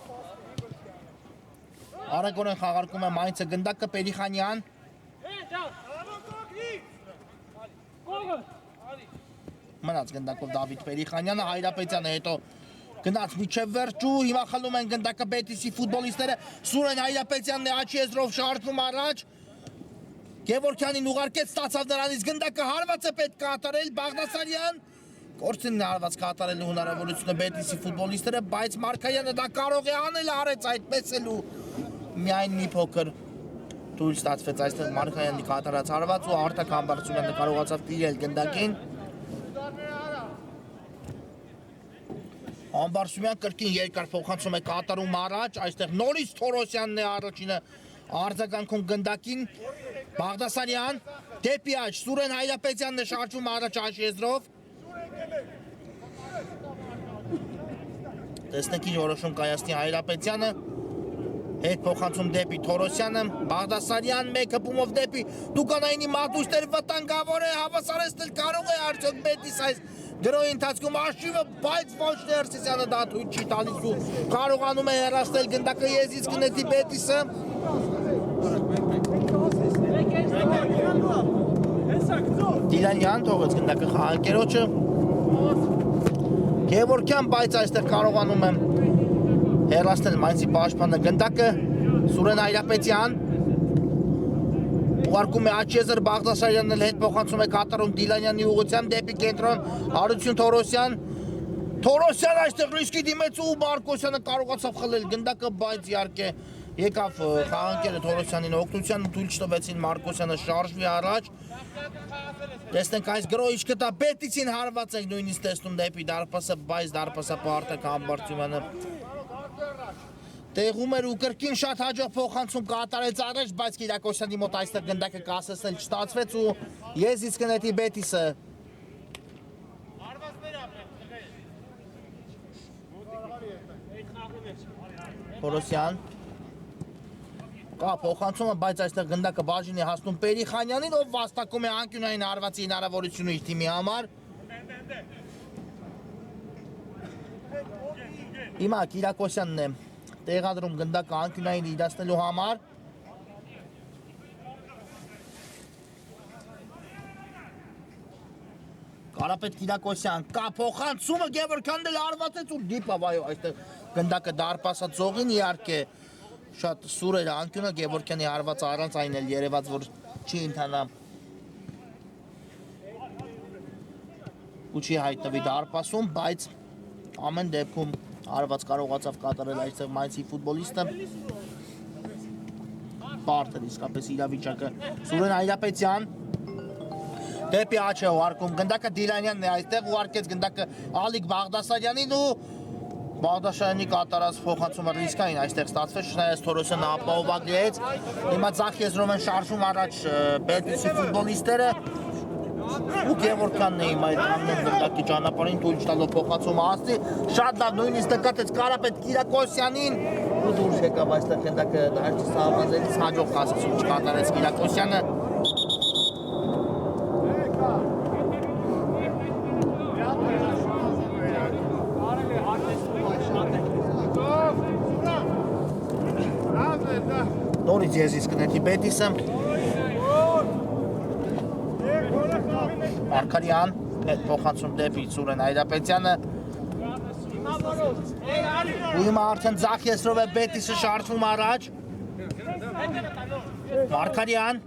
Արագորեն խաղարկում է Մայնցը գնդակը Պերիխանյան։ Մնաց գնդակով Դավիթ Պերիխանյանը, Հայրապետյանը հետո գնաց միջև վերջու, հիմա խլում են գնդակը Բետիսի ֆուտբոլիստները, Սուրեն Հայրապետյանն է աչի եզրով շարժվում առաջ, Գևորգյանին ուղարկեց, ստացավ նրանից գնդակը հարված է պետք կատարել, Բաղդասարյան, կորցինն է հարված կատարելու հնարավորությունը Բետիսի ֆուտբոլիստները, բայց Մարգարյանը դա կարող է անել, արեց այդպես էլ ու միայն մի փոքր թույլ ստացվեց այստեղ Մարգարյանի կատարած հարված ու Արտակ Համբարձումյանը կարողացավ տիրել գնդակին։ Համբարձումյան կրկին երկար փոխանցում է կատարում առաջ, այստեղ նորից Թորոսյանն է առաջինը արձագանքում գնդակին, Բաղդասարյան, դեպի աջ, Սուրեն Հայրապետյանն է շարժվում առաջ աջ եզրով։ Տեսնենք ինչ որոշում կայացնի Հայրապետյանը, հետ փոխանցում դեպի Թորոսյանը, Բաղդասարյան մեկ հպումով դեպի Դուկանայինի մատուստեր վտանգավոր է, հավասարեցնել կարող է արդյոք Բետիս այս դրոյի ընթացքում արշիվը, բայց ոչ Ներսիսյանը դա թույլ չի տալիս ու կարողանում է հեռացնել գնդակը եզից գնետի Բետիսը։ Դիլանյան թողեց գնդակը խաղանկերոջը։ Գևորգյան, բայց այստեղ կարողանում է հեռացնել Մայնցի պաշտպանը գնդակը, Սուրեն Հայրապետյան ուղարկում է Աչեզր, Բաղդասարյանն էլ հետ փոխանցում է կատարում Դիլանյանի ուղղությամբ դեպի կենտրոն, Հարություն Թորոսյան, Թորոսյան այստեղ ռիսկի դիմեց ու Մարկոսյանը կարողացավ խլել գնդակը, բայց իհարկե եկավ խաղանկերը Թորոսյանին օգնության, թույլ չտվեցին Մարկոսյանը շարժվի առաջ։ Տեսնենք այս գրոհիչքը դա Բետիսին հարված ենք նույնիսկ տեսնում դեպի դարպասը, բայց դարպասապահ Արտակ Համբարձումյանը տեղում էր ու կրկին շատ հաջող փոխանցում կատարեց առաջ, բայց Կիրակոսյանի մոտ այստեղ գնդակը կասեցնել չստացվեց ու եզից կնետի Բետիսը։ Թորոսյան կա փոխանցումը, բայց այստեղ գնդակը բաժին է հասնում Պերիխանյանին, ով վաստակում է անկյունային հարվածի հնարավորությունը իր թիմի համար։ Հիմա Կիրակոսյանն է տեղադրում գնդակը անկյունային իրացնելու համար։ Կարապետ Կիրակոսյան կա փոխանցումը, Գևորգյանն էլ հարվածեց ու դիպավ այո այստեղ գնդակը դարպասած զողին իհարկե շատ սուր էր անկյունը, Գևորգյանի հարվածը առանց այն էլ երևաց որ չի ընթանա ու չի հայտնվի դարպասում, բայց ամեն դեպքում հարված կարողացավ կատարել այստեղ Մայնցի ֆուտբոլիստը։ Բարդ էր իսկապես իրավիճակը։ Սուրեն Հայրապետյան դեպի աջ է ուղարկում գնդակը Դիլանյանն է այստեղ ուղարկեց գնդակը Ալիկ Բաղդասարյանին ու Բաղդասարյանի կատարած փոխանցումը ռիսկային այստեղ ստացվեց, չնայած Թորոսյանը ապահովագրեց։ Հիմա ձախ եզրով են շարժում առաջ Բետիսի ֆուտբոլիստները ու Գևորգյանն է հիմա այդ ամեն գնդակի ճանապարհին թույլ չտալով փոխանցումը հասցի, շատ լավ նույնիսկ նկատեց Կարապետ Կիրակոսյանին ու դուրս եկավ այստեղ գնդակը դարձի սահմաններից հաջող կասեցում չկատարեց Կիրակոսյանը։ Նորից եզից կնետի Բետիսը։ Մարգարյան հետ փոխանցում դեպի Սուրեն Հայրապետյանը։ Ու հիմա արդեն ձախ եզրով է Բետիսը շարժվում առաջ։ Մարգարյան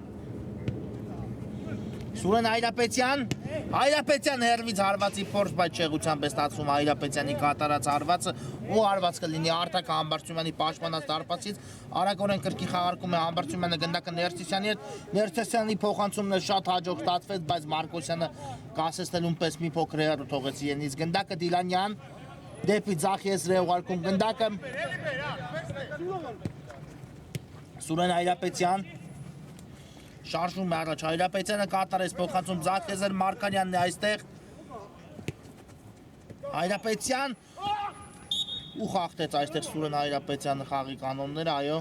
Սուրեն Հայրապետյան, Հայրապետյան հերվից հարվածի փորձ, բայց չեղությամբ է ստացվում Հայրապետյանի կատարած հարվածը ու հարված կլինի Արտակ Համբարձումյանի պաշտպանած դարպասից, արագորեն կրկի խաղարկում է Համբարձումյանը գնդակը Ներսիսյանի հետ, Ներսիսյանի փոխանցումն շատ հաջող ստացվեց, բայց Մարկոսյանը կասեցնելուն պես մի փոքր հեռու թողեց իրենից գնդակը Դիլանյան, դեպի ձախ եզրը ուղարկում գնդակը Սուրեն Հայրապետյան շարժում է առաջ Հայրապետյանը կատարեց փոխանցում ձախ եզր Մարկարյանն է այստեղ Հայրապետյան ու խախտեց այստեղ Սուրեն Հայրապետյանը խաղի կանոնները այո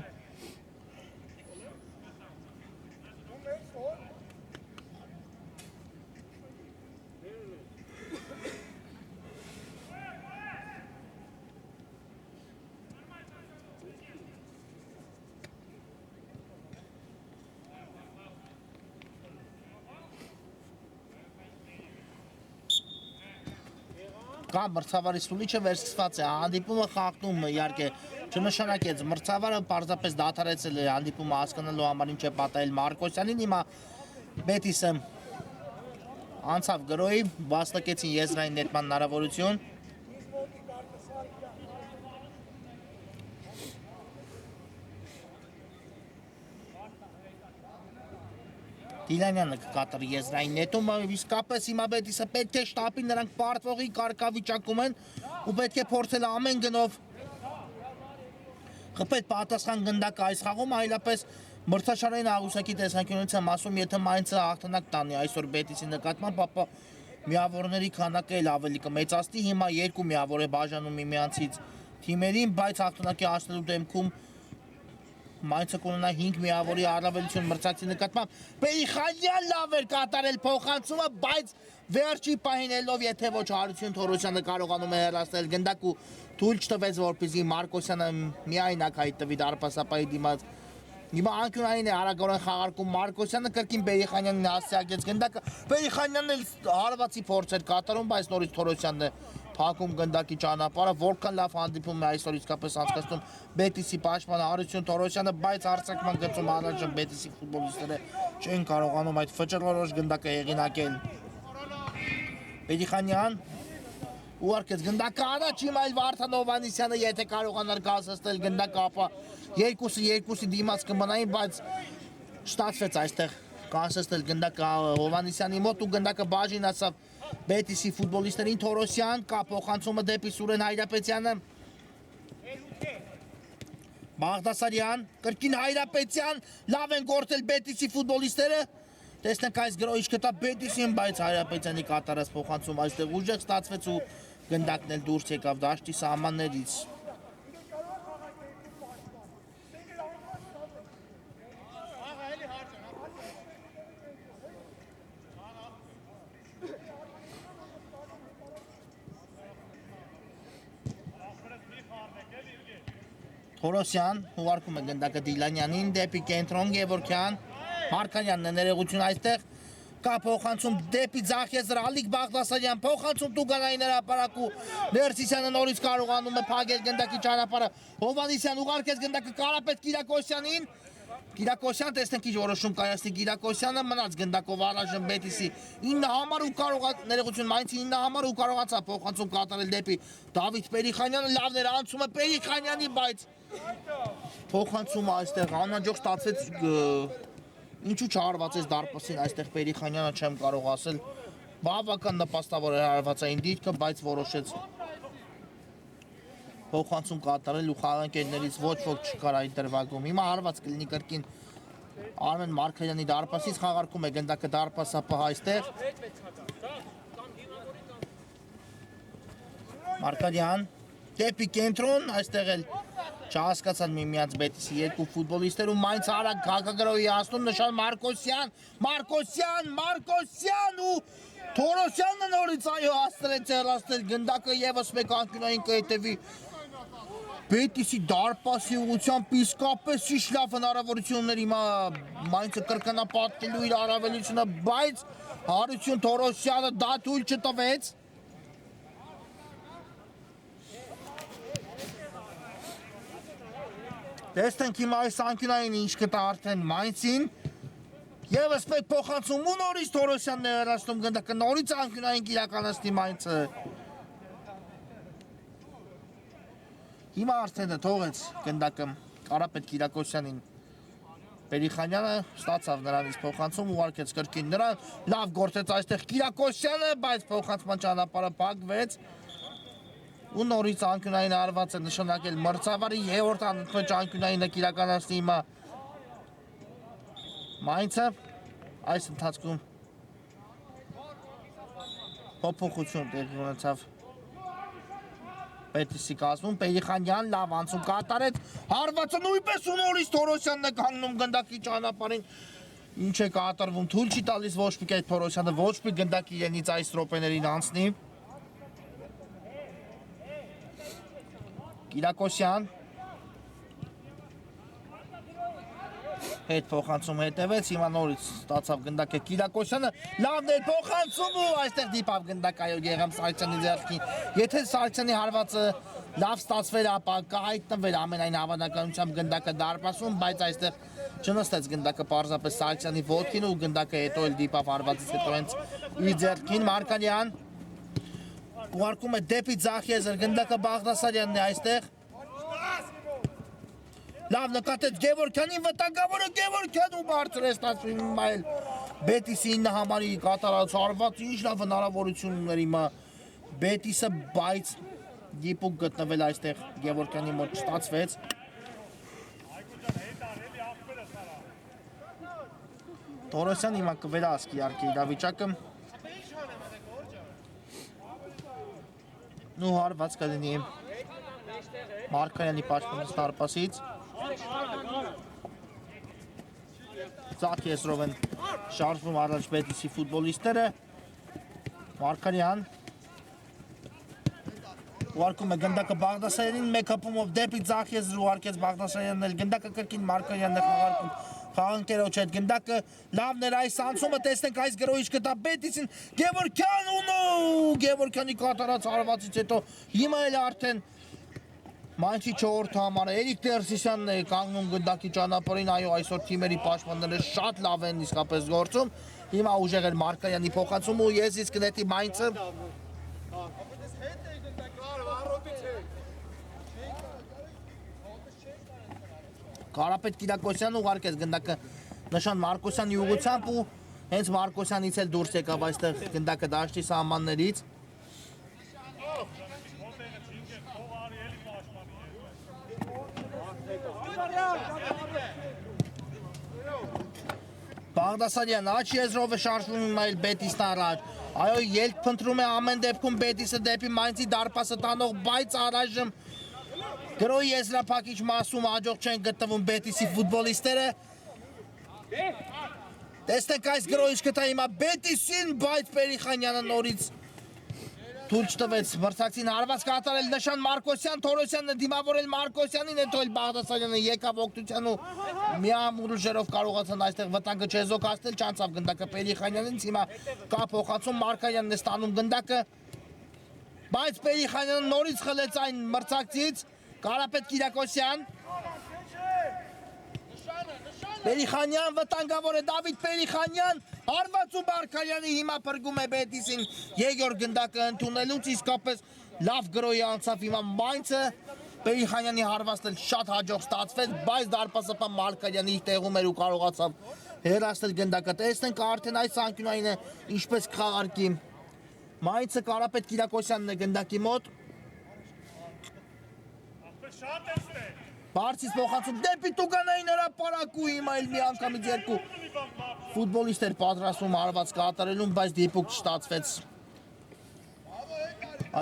Կամ մրցավարի սուլիչը վերսկսված է, հանդիպումը խախտում իհարկե չնշանակեց, մրցավարը պարզապես դադարեցել է հանդիպումը հասկանալու համար ինչ է պատահել Մարկոսյանին, հիմա Բետիսը անցավ գրոյի, վաստակեցին եզրային ներման հնարավորություն Դիլանյանը կկատարի եզրային նետումը, իսկապես հիմա Բետիսը պետք է շտապի, նրանք պարտվողի կարգավիճակում են ու պետք է փորձել ամեն գնով խփել պատասխան գնդակը այս խաղում, այլապես մրցաշարային աղյուսակի տեսանկյունից եմ ասում, եթե Մայնցը հաղթանակ տանի այսօր Բետիսի նկատմամբ, ապա միավորների քանակը էլ ավելի կմեծացնի, հիմա երկու միավոր է բաժանում միմյանցից թիմերին, բայց հաղթանակի հասնելու դեպքում Մայնցը կունենա 5 միավորի առավելություն մրցակցի նկատմամբ Պերիխանյան լավ էր կատարել փոխանցումը, բայց վերջի պահինելով, եթե ոչ Հարություն Թորոսյանը կարողանում է հեռացնել գնդակ ու թույլ չտվեց, որպեսզի Մարկոսյանը միայնակ հայտնվի դարպասապահի դիմաց Հիմա անկյունային է արագորեն խաղարկում Մարկոսյանը, կրկին Պերիխանյանին հասցեակեց գնդակը, Պերիխանյանն էլ հարվածի փորձ էր կատարում, բայց նորից Թորոսյանն է փակում գնդակի ճանապարհը, որքան լավ հանդիպում է այսօր իսկապես անցկացնում Բետիսի պաշտպանը Հարություն Թորոսյանը, բայց արձակման գծում առաջ Բետիսի ֆուտբոլիստները չեն կարողանում այդ վճռորոշ գնդակը հեղինակել։ Պերիխանյան ուղարկեց գնդակը առաջ, հիմա այլ Վարդան Հովհաննիսյանը եթե կարողանար կասեցնել գնդակը, ապա երկուսի դիմաց կմնային, բայց չստացվեց այստեղ կասեցնել գնդակը Հովհաննիսյանի մոտ ու գնդակը բաժին ասավ Բետիսի ֆուտբոլիստերին Թորոսյան, կա փոխանցումը դեպի Սուրեն Հայրապետյանը Բաղդասարյան, կրկին Հայրապետյան, լավ են գործել Բետիսի ֆուտբոլիստերը Տեսնենք այս գրոհիչ կտա Բետիսին, բայց Հայրապետյանի կատարած փոխանցում այստեղ ուժեղ ստացվեց ու գնդակն էլ դուրս եկավ դաշտի սահմաններից Թորոսյան ուղարկում է գնդակը Դիլանյանին դեպի կենտրոն Գևորգյան Մարկարյանն է ներողություն այստեղ կա փոխանցում դեպի ձախ եզր Ալիկ Բաղդասարյան փոխանցում Տուգանային հրապարակ ու Ներսիսյանը նորից կարողանում է փակել գնդակի ճանապարհը Հովհաննիսյան ուղարկեց գնդակը Կարապետ Կիրակոսյանին Կիրակոսյան տեսնենք ինչ որոշում կայացնի Կիրակոսյանը մնաց գնդակով առայժմ Բետիսի 9 համար ու կարող ներողություն Մայնցի 9 համար ու կարողացավ փոխանցում կատարել դեպի Դավիթ Պերիխանյանը լավն էր անցումը Պերիխանյանի բայց փոխանցումը այստեղ անհաջող ստացվեց ինչու չհարվածեց դարպասին այստեղ Պերիխանյանը չեմ կարող ասել բավական նպաստավոր էր հարվածային դիրքը բայց որոշեց փոխանցում կատարել ու խաղանկերներից ոչ ոք չկար այդ դրվագում հիմա հարված կլինի կրկին Արմեն Մարկարյանի դարպասից խաղարկում է գնդակը դարպասապահ այստեղ Մարկարյան դեպի կենտրոն այստեղ էլ չհասկացան միմյանց Բետիսի երկու ֆուտբոլիստեր ու Մայնցը արագ գագագրոյի հասնում նշան Մարկոսյան ու Թորոսյանը նորից այո հասցրեց հեռացնել գնդակը եւս մեկ անկյունային կհետևի Բետիսի դարպասի ուղղությամբ իսկապես շիշ լավ հնարավորություններ հիմա Մայնցը կրկնապատկելու իր առավելությունը բայց Հարություն Թորոսյանը դա թույլ չտվեց Տեսնենք հիմա այս անկյունային ինչ կտա արդեն Մայնցին Եվս մեկ փոխանցում ու նորից Թորոսյանն է հեռացնում գնդակը նորից անկյունային կիրականացնի Մայնցը Հիմա արդեն թողեց գնդակը Կարապետ Կիրակոսյանին Պերիխանյանը ստացավ նրանից փոխանցում ուղարկեց կրկին նրան լավ գործեց այստեղ Կիրակոսյանը բայց փոխանցման ճանապարհը փակվեց ու նորից անկյունային արված է նշանակել մրցավարի երրորդ անընդմեջ անկյունայինը կիրականացնի հիմա Mainz-ը այս ընթացքում փոփոխություն տեղի ունեցավ Պետիսի կազմում Պերիխանյան լավ անցում կատարեց հարվածը նույնպես ու նորից Թորոսյանն է կանգնում գնդակի ճանապարհին ինչ է կատարվում թույլ չի տալիս ոչ մի կերպ Թորոսյանը ոչ մի գնդակ իրենից այս րոպեներին անցնի Կիրակոսյան հետ փոխանցում հետևեց հիմա նորից ստացավ գնդակը Կիրակոսյանը լավն էր փոխանցում ու այստեղ դիպավ գնդակ այո Գեգամ Սարգսյանի ձեռքին եթե Սարգսյանի հարվածը լավ ստացվեր ապա կհայտնվեր ամենայն հավանականությամբ գնդակը դարպասում բայց այստեղ չնստեց գնդակը պարզապես Սարգսյանի ոտքին ու գնդակը հետո էլ դիպավ հարվածից հետո հենց իր ձեռքին Մարկանյան ուղարկում է դեպի Ձախեզր գնդակը Բաղդասարյանն է այստեղ Լավ նկատեց Գևորգյանին վտանգավորը Գևորգյանը բարձր է ստացվում հիմա էլ Բետիսի 9 համարի կատարած հարված ինչ լավ հնարավորություն ուներ հիմա Բետիսը բայց դիպուկ գտնվել այստեղ Գևորգյանի մոտ չստացվեց Թորոսյան հիմա կվերահսկի իհարկե իրավիճակը ու հարված կլինի Մարկարյանի պաշտպանից դարպասից Ձախեզրով են շարժվում առաջ Բետիսի ֆուտբոլիստները Մարկարյան ուղարկում է գնդակը Բաղդասարյանին մեկ հպումով դեպի Ձախեզր ուղարկեց Բաղդասարյանն էլ գնդակը կրկին Մարկարյանն է խաղարկում խաղանքերոջ հետ գնդակը լավն էր այս անցումը տեսնենք այս գրոհիչ կտա Բետիսին Գևորգյան ու Գևորգյանի կատարած հարվածից հետո հիմա էլ արդեն Mainz-ի 4-րդ համարը Էրիկ Տերսիսյանն է կանգնում գնդակի ճանապարհին, այո, այսօր թիմերի պաշտպանները շատ լավ են իսկապես գործում։ Հիմա ուժեղ էր Մարկարյանի փոխանցում ու ես իսկ նետի Mainz-ը Կարապետ Կիրակոսյանը ուղարկեց գնդակը նշան Մարկոսյանի ուղղությամբ ու հենց Մարկոսյանից էլ դուրս եկավ այստեղ գնդակը դաշտի սահմաններից Բաղդասարյան աչ եզրով է շարժվում հիմա էլ Բետիսն առաջ Այո ելք փնտրում է ամեն դեպքում Բետիսը դեպի Mainz-ի դարպասը տանող բայց առայժմ գրոհի եզրափակիչ մասում հաջող չեն գտնվում Բետիսի ֆուտբոլիստերը Տեսնենք այս գրոհիչ կտա հիմա Բետիսին բայց Պերիխանյանը նորից Թույլ չտվեց մրցակցին հարված կատարել նշան Մարկոսյան Թորոսյանը դիմավորել Մարկոսյանին հետո էլ Բաղդասարյանը եկավ օգնության ու միամուր ուժերով կարողացան այստեղ վտանգը չեզոքացնել չանցավ գնդակը Պերիխանյանից հիմա կա փոխանցում Մարկարյանն է ստանում գնդակը բայց Պերիխանյանը նորից խլեց այն մրցակցից Կարապետ Կիրակոսյան Պերիխանյան վտանգավոր է Դավիթ Պերիխանյան հարված ու Մարկարյանի հիմա փրկում է Բետիսին երկրորդ գնդակը ընդունելուց իսկապես լավ գրոհի անցավ հիմա Mainz-ը Պերիխանյանի հարվածն էլ շատ հաջող ստացվեց բայց դարպասապան Մարկարյանի տեղում էր ու կարողացավ հեռացնել գնդակը տեսնենք արդեն այս անկյունայինը ինչպես կխաղարկի Mainz-ը Կարապետ Կիրակոսյանն է գնդակի մոտ Բարձից փոխանցում դեպի Տուգանային հրապարակու հիմա էլ մի անգամից երկու ֆուտբոլիստ էր պատրաստվում հարված կատարելուն, բայց դիպուկ չստացվեց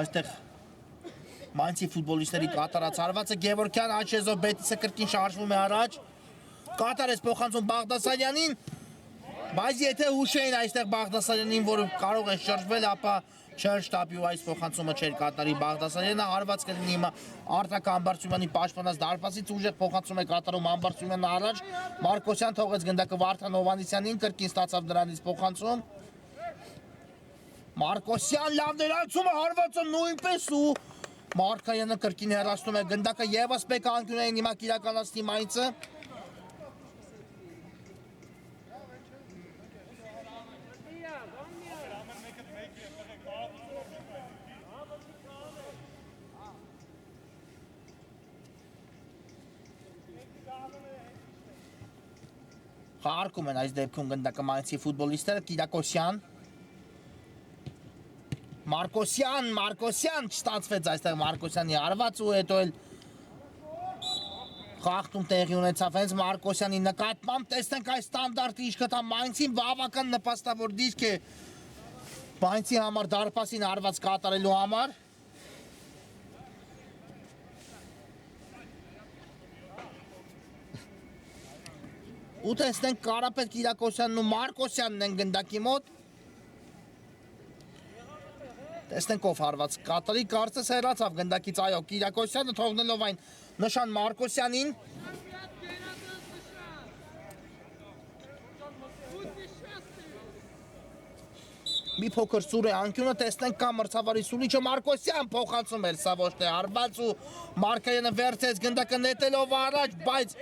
այստեղ Mainz-ի ֆուտբոլիստերի կատարած հարվածը Գևորգյան Աչեզով Բետիսը կրկին շարժվում է առաջ կատարեց փոխանցում Բաղդասարյանին բայց եթե հուշեին այստեղ Բաղդասարյանին, որ կարող է շրջվել, ապա չէր շտապի ու այս փոխանցումը չէր կատարի Բաղդասարյանը հարված կլինի հիմա Արտակ Ամբարձումյանի պաշտպանած դարպասից ուժեղ փոխանցում է կատարում Ամբարձումյանը առաջ Մարկոսյան թողեց գնդակը Վարդան Հովհաննիսյանին կրկին ստացավ դրանից փոխանցում Մարկոսյան լավ ներանցումը հարվածը նույնպես ու Մարկարյանը կրկին հեռացնում է գնդակը եւս մեկ անկյունային հիմա կիրականացնի Mainz-ը Խաղարկում են այս դեպքում գնդակը Mainz-ի ֆուտբոլիստները Կիրակոսյան Մարկոսյան չստացվեց այստեղ Մարկոսյանի արված ու հետո էլ խախտում տեղի ունեցավ հենց Մարկոսյանի նկատմամբ, տեսնենք այս ստանդարտ իշխը դա Մայնցին բավական նպաստավոր դիրք է Մայնցի համար դարպասին արված կատարելու համար ու տեսնենք Կարապետ Կիրակոսյանն ու Մարկոսյանն են գնդակի մոտ տեսնենք ով հարված կատարի կարծես հեռացավ գնդակից այո Կիրակոսյանը թողնելով այն նշան Մարկոսյանին մի փոքր սուր է անկյունը տեսնենք կա մրցավարի սուլիչը Մարկոսյան փոխանցում էր սա ոչ թե արված ու Մարկոյանը վերցեց գնդակը նետելով առաջ բայց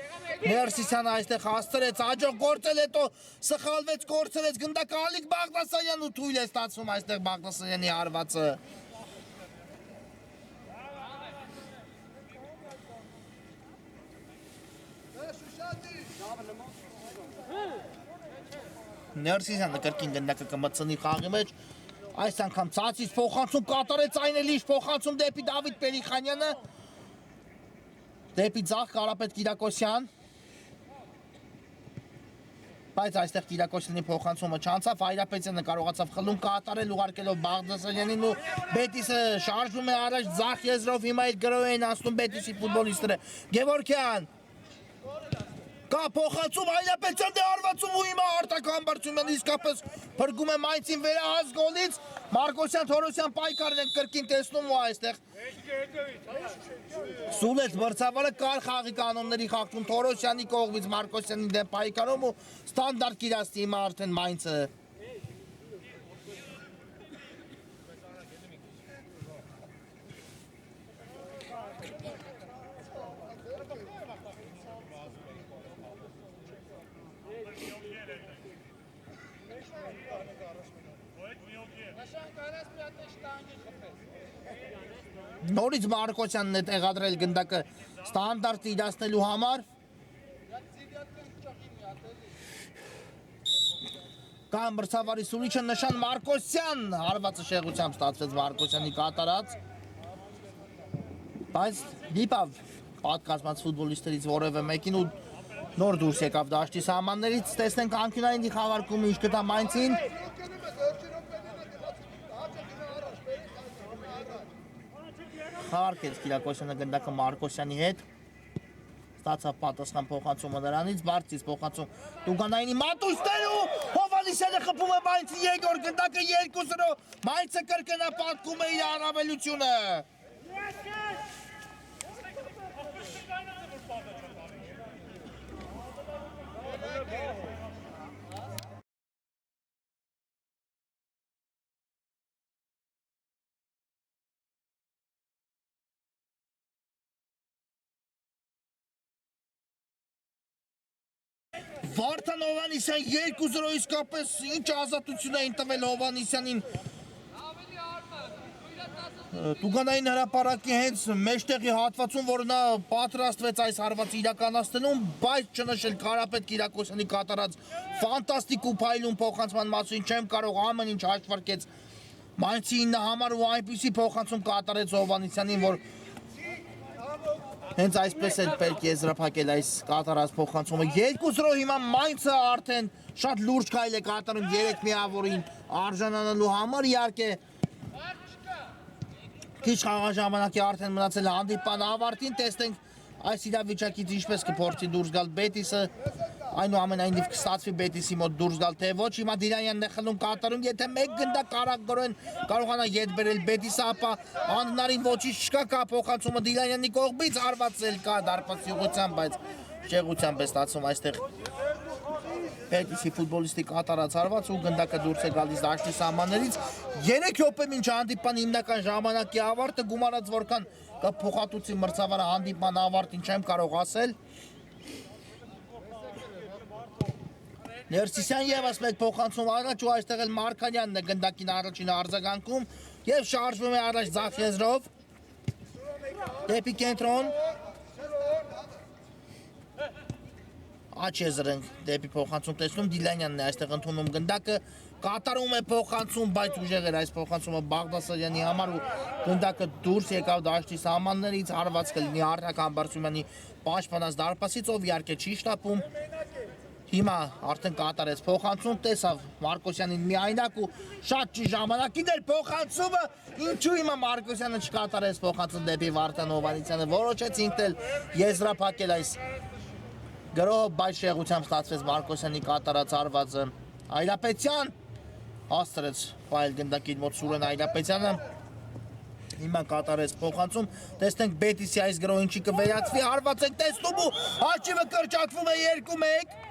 Ներսիսյանը այստեղ հաստրեց հաջող գործել հետո սխալվեց կորցրեց գնդակը Ալիկ Բաղդասարյանն ու թույլ է ստացվում այստեղ Բաղդասարյանի արվածը Ներսիսյանը կրկին գնդակը կմտցնի խաղի մեջ այս անգամ ցածից փոխանցում կատարեց այն էլ իշ փոխանցում դեպի Դավիթ Պերիխանյանը դեպի ձախ Կարապետ Կիրակոսյան բայց այստեղ Կիրակոսյանի փոխանցումը չանցավ Հայրապետյանը կարողացավ խլում կատարել ուղարկելով Բաղդասարյանին ու Բետիսը շարժվում է առաջ ձախ եզրով հիմա այդ գրոհ են անցնում Բետիսի ֆուտբոլիստները Գևորգյան Կա փոխանցում Հայրապետյանն է արվածում ու հիմա Արտակ Համբարձումյանը իսկապես փրկում է Մայնցին վերահաս գոլից Մարկոսյան Թորոսյան պայքարն են կրկին տեսնում ու այստեղ Սուլեց մրցավարը կար խաղի կանոնների խախտում Թորոսյանի կողմից Մարկոսյանի դեմ պայքարում ու ստանդարտ կիրացնի հիմա արդեն Մայնցը Նորից Մարկոսյանն է տեղադրել գնդակը ստանդարտ իրացնելու համար Կա մրցավարի սուլիչը նշան Մարկոսյան հարվածը շեղությամբ ստացվեց Մարկոսյանի կատարած բայց դիպավ պատկազմած ֆուտբոլիստերից որևէ մեկին ու նոր դուրս եկավ դաշտի սահմաններից տեսնենք անկյունային դիխավարկումը ինչ կտա Մայնցին Խաղարկեց Կիրակոսյանը գնդակը Մարկոսյանի հետ ստացավ պատասխան փոխանցումը նրանից բարձից փոխանցում Տուգանայինի մատույցներ ու Հովանեսյանը խփում է Մայնցի Եգոր գնդակը 2-0 Մայնցը կրկնապատկում է իր առավելությունը Վարդան Հովանեսյան 2-0 իսկապես ինչ ազատություն էին տվել Հովանեսյանին Տուգանային հրապարակի հենց մեջտեղի հատվածում, որ նա պատրաստվեց այս հարվածը իրականացնելուն, բայց չնշել Կարապետ Կիրակոսյանի կատարած ֆանտաստիկ ու փայլուն փոխանցման մասին չեմ կարող ամեն ինչ հաշվարկեց Մայնցի 9 համար ու այնպիսի փոխանցում կատարեց Հովանեսյանին, որ Հենց այսպես էլ պետք է եզրափակել այս կատարած փոխանցումը 2-0 հիմա Մայնցը արդեն շատ լուրջ քայլ է կատարում 3 միավորին արժանանալու համար իհարկե քիչ խաղաժամանակի արդեն մնացել է հանդիպան ավարտին տեսնենք այս իրավիճակից ինչպես կփորձի դուրս գալ Բետիսը այնուամենայնիվ կստացվի Բետիսի մոտ դուրս գալ թե ոչ հիմա Դիրանյանն է խլում կատարում եթե մեկ գնդակ արագորեն կարողանա ետ բերել Բետիսը ապա անհնարին ոչինչ չկա կա փոխանցումը Դիրանյանի կողմից հարվածել կա դարպասի ուղղությամբ բայց շեղությամբ է ստացվում այստեղ Բետիսի ֆուտբոլիստի կատարած հարված ու գնդակը դուրս է գալիս դաշտի սահմաններից 3 րոպե մինչ հանդիպան հիմնական ժամանակի ավարտը գումարած որքան փոխհատուցի մրցավարը հանդիպման ավարտին չեմ կարող ասել Ներսիսյան ևս մեկ փոխանցում առաջ ու այստեղ էլ Մարկանյանն է գնդակին առաջին արձագանքում եւ շարժվում է առաջ ձախ եզրով դեպի կենտրոն Աչ եզրենք դեպի փոխանցում տեսնում Դիլանյանն է այստեղ ընդունում գնդակը կատարում է փոխանցում, բայց ուժեղ էր այս փոխանցումը Բաղդասարյանի համար ու գնդակը դուրս եկավ դաշտի սահմաններից, հարված կլինի Արտակ Համբարձումյանի պաշտպանած դարպասից, ով իհարկե չի շտապում։ Հիմա արդեն կատարեց փոխանցում, տեսավ Մարկոսյանին միայնակ ու շատ չի ժամանակին էր փոխանցումը, ինչու հիմա Մարկոսյանը չկատարեց փոխանցում դեպի Վարդան Հովհաննիսյանը, որոշեց ինքն էլ եզրափակել այս գրոհը, բայց շեղությամբ ստացվեց Մարկոսյանի կատարած հարվածը։ Այրապետյան հաստրեց ֆայլ գնդակին մոտ Սուրեն Այրապետյանը, հիմա կատարեց փոխանցում, տեսնենք Բետիսի այս գրոհը ինչի կվերածվի, հարված ենք տեսնում ու հաշիվը կրճատվում է 2-1։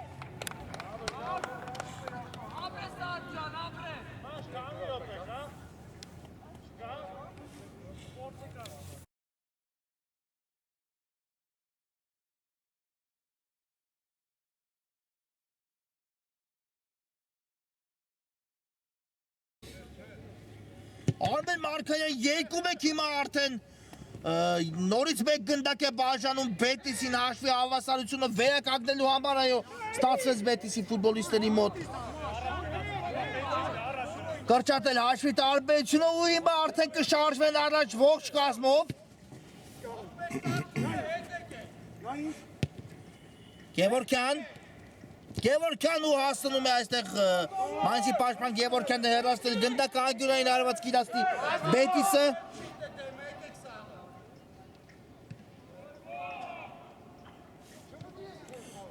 Արմեն Մարկարյան 2-1 հիմա արդեն նորից մեկ գնդակ է բաժանում Բետիսին հաշվի հավասարությունը վերականգնելու համար, այո, ստացվեց Բետիսի ֆուտբոլիստների մոտ կրճատել հաշվի տարբերությունը ու հիմա արդեն կշարժվեն առաջ ողջ կազմով Գևորքյան ու հասնում է այստեղ Մանսի պաշտպան Գևորքյանը հեռացնել գնդակը ագյուրային արված կիրաստի Բետիսը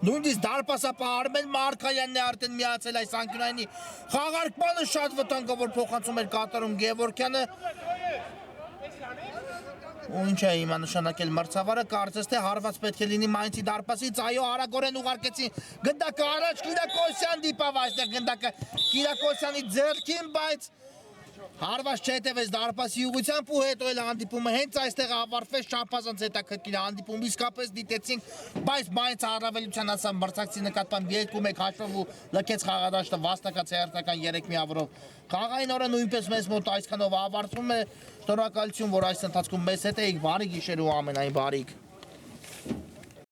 նույնիսկ դարպասապահ Արմեն Մարկարյանն է արդեն միացել այս անկյունայինի խաղարկմանը շատ վտանգավոր փոխանցում էր կատարում Գևորքյանը ու ինչ է հիմա նշանակել մրցավարը, կարծես թե հարված պետք է լինի Մանսի դարպասից, այո, արագորեն ուղարկեցին գնդակը առաջ, Կիրակոսյան դիպավ այստեղ գնդակը Կիրակոսյանի ձեռքին, բայց հարված չհետևեց դարպասի ուղղությամբ ու հետո էլ հանդիպումը հենց այստեղ ավարտվեց չափազանց հետաքրքիր հանդիպում, իսկապես դիտեցինք, բայց Մանսը առավելության հասավ մրցակցի նկատմամբ 2-1 հաշվով ու լքեց խաղադաշտը վաստակած հերթական 3 միավորով։ Խաղային օրը նույնպես մեզ մոտ այսքանով ավարտվում է, շնորհակալություն, որ այս ընթացքում մեզ հետ էիք, բարի գիշեր ու ամենայն բարիք։